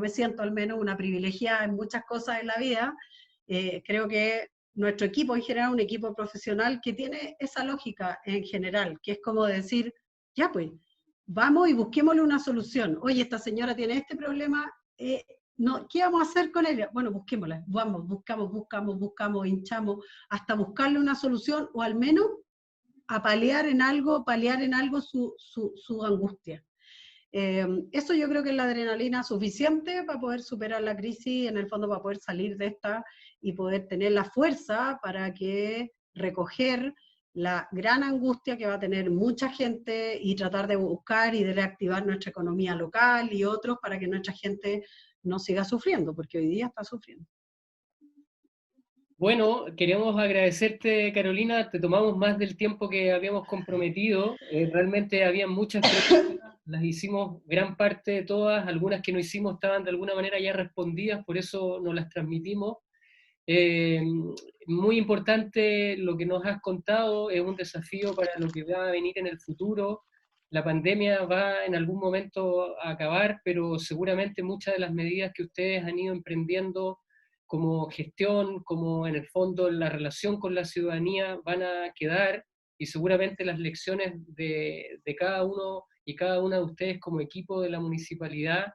me siento al menos una privilegiada en muchas cosas en la vida, creo que nuestro equipo en general, un equipo profesional que tiene esa lógica en general, que es como decir, ya pues, vamos y busquémosle una solución. Oye, esta señora tiene este problema, no, ¿qué vamos a hacer con ella? Bueno, busquémosla, vamos, buscamos, hinchamos, hasta buscarle una solución, o al menos a paliar en algo su angustia. Eso yo creo que es la adrenalina suficiente para poder superar la crisis, en el fondo para poder salir de esta y poder tener la fuerza para que recoger la gran angustia que va a tener mucha gente y tratar de buscar y de reactivar nuestra economía local y otros para que nuestra gente no siga sufriendo, porque hoy día está sufriendo. Bueno, queremos agradecerte, Carolina, te tomamos más del tiempo que habíamos comprometido, realmente había muchas preguntas, las hicimos gran parte de todas, algunas que no hicimos estaban de alguna manera ya respondidas, por eso nos las transmitimos. Eh, Muy importante lo que nos has contado, es un desafío para lo que va a venir en el futuro. La pandemia va en algún momento a acabar, pero seguramente muchas de las medidas que ustedes han ido emprendiendo como gestión, como en el fondo la relación con la ciudadanía van a quedar y seguramente las lecciones de cada uno y cada una de ustedes como equipo de la municipalidad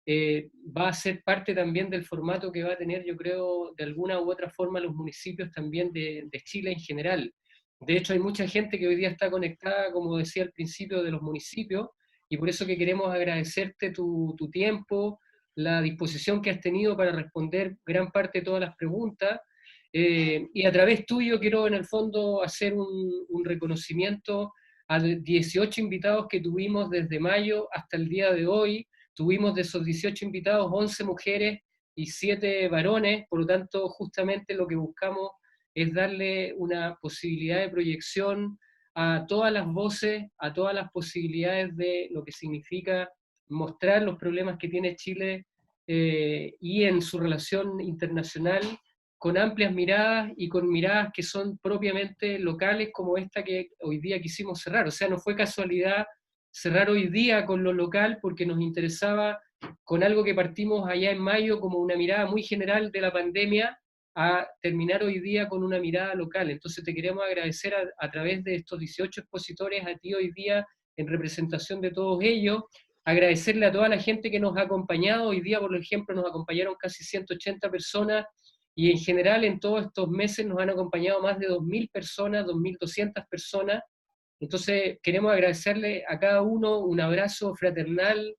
va a ser parte también del formato que va a tener, yo creo, de alguna u otra forma los municipios también de Chile en general. De hecho, hay mucha gente que hoy día está conectada, como decía al principio, de los municipios, y por eso que queremos agradecerte tu tiempo, la disposición que has tenido para responder gran parte de todas las preguntas, y a través tuyo quiero en el fondo hacer un reconocimiento a 18 invitados que tuvimos desde mayo hasta el día de hoy. Tuvimos de esos 18 invitados 11 mujeres y 7 varones, por lo tanto justamente lo que buscamos es darle una posibilidad de proyección a todas las voces, a todas las posibilidades de lo que significa mostrar los problemas que tiene Chile y en su relación internacional con amplias miradas y con miradas que son propiamente locales como esta que hoy día quisimos cerrar. O sea, no fue casualidad cerrar hoy día con lo local porque nos interesaba con algo que partimos allá en mayo como una mirada muy general de la pandemia a terminar hoy día con una mirada local. Entonces te queremos agradecer a través de estos 18 expositores a ti hoy día en representación de todos ellos, agradecerle a toda la gente que nos ha acompañado. Hoy día, por ejemplo, nos acompañaron casi 180 personas y en general en todos estos meses nos han acompañado más de 2.000 personas, 2.200 personas. Entonces, queremos agradecerle a cada uno un abrazo fraternal.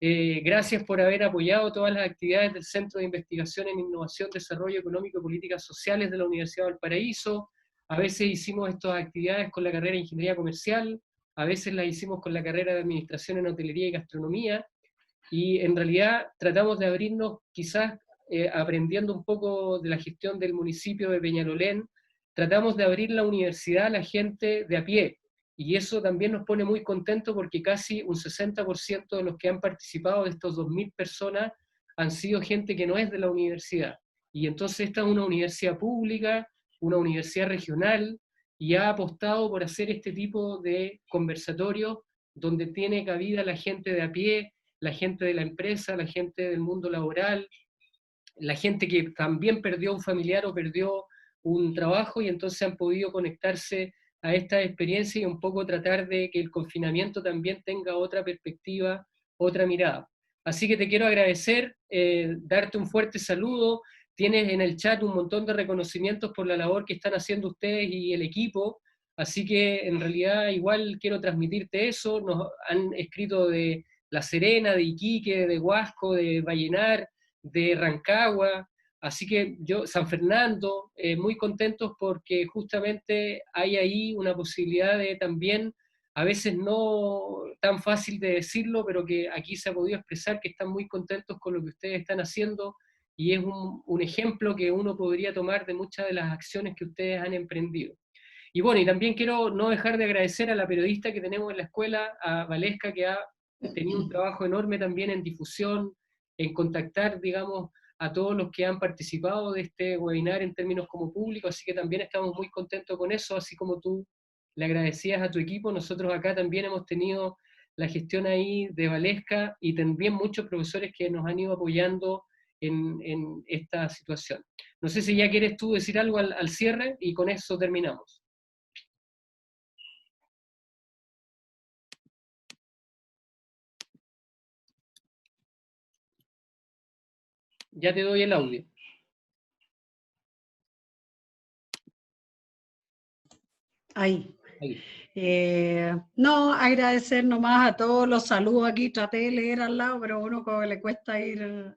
Gracias por haber apoyado todas las actividades del Centro de Investigación en Innovación, Desarrollo Económico y Políticas Sociales de la Universidad de Valparaíso. A veces hicimos estas actividades con la carrera de Ingeniería Comercial, a veces las hicimos con la carrera de Administración en Hotelería y Gastronomía, y en realidad tratamos de abrirnos quizás aprendiendo un poco de la gestión del municipio de Peñalolén, tratamos de abrir la universidad a la gente de a pie, y eso también nos pone muy contentos porque casi un 60% de los que han participado de estos 2.000 personas han sido gente que no es de la universidad. Y entonces esta es una universidad pública, una universidad regional, y ha apostado por hacer este tipo de conversatorios donde tiene cabida la gente de a pie, la gente de la empresa, la gente del mundo laboral, la gente que también perdió un familiar o perdió un trabajo y entonces han podido conectarse a esta experiencia y un poco tratar de que el confinamiento también tenga otra perspectiva, otra mirada. Así que te quiero agradecer, darte un fuerte saludo. Tienes en el chat un montón de reconocimientos por la labor que están haciendo ustedes y el equipo, así que en realidad igual quiero transmitirte eso. Nos han escrito de La Serena, de Iquique, de Huasco, de Vallenar, de Rancagua, así que yo, San Fernando, muy contentos porque justamente hay ahí una posibilidad de también, a veces no tan fácil de decirlo, pero que aquí se ha podido expresar que están muy contentos con lo que ustedes están haciendo y es un ejemplo que uno podría tomar de muchas de las acciones que ustedes han emprendido. Y bueno, y también quiero no dejar de agradecer a la periodista que tenemos en la escuela, a Valesca, que ha tenido un trabajo enorme también en difusión, en contactar, digamos, a todos los que han participado de este webinar en términos como público, así que también estamos muy contentos con eso, así como tú le agradecías a tu equipo, nosotros acá también hemos tenido la gestión ahí de Valesca y también muchos profesores que nos han ido apoyando en esta situación. No sé si ya quieres tú decir algo al cierre y con eso terminamos. Ya te doy el audio. Ahí. Ahí. No, agradecer nomás a todos los saludos aquí, traté de leer al lado, pero a uno como le cuesta ir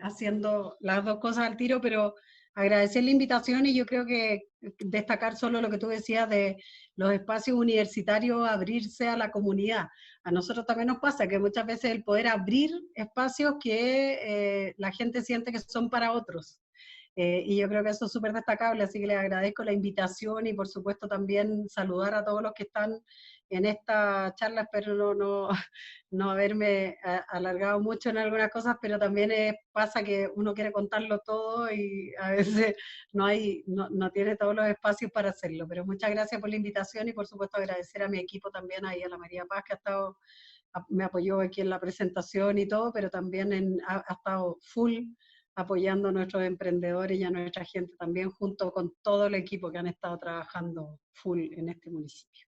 haciendo las dos cosas al tiro, pero agradecer la invitación y yo creo que destacar solo lo que tú decías de los espacios universitarios, abrirse a la comunidad. A nosotros también nos pasa que muchas veces el poder abrir espacios que la gente siente que son para otros. Y yo creo que eso es súper destacable, así que les agradezco la invitación y por supuesto también saludar a todos los que están en esta charla. Espero no haberme alargado mucho en algunas cosas, pero también pasa que uno quiere contarlo todo y a veces no tiene todos los espacios para hacerlo. Pero muchas gracias por la invitación y por supuesto agradecer a mi equipo también, ahí a la María Paz que me apoyó aquí en la presentación y todo, pero también ha estado full apoyando a nuestros emprendedores y a nuestra gente también, junto con todo el equipo que han estado trabajando full en este municipio.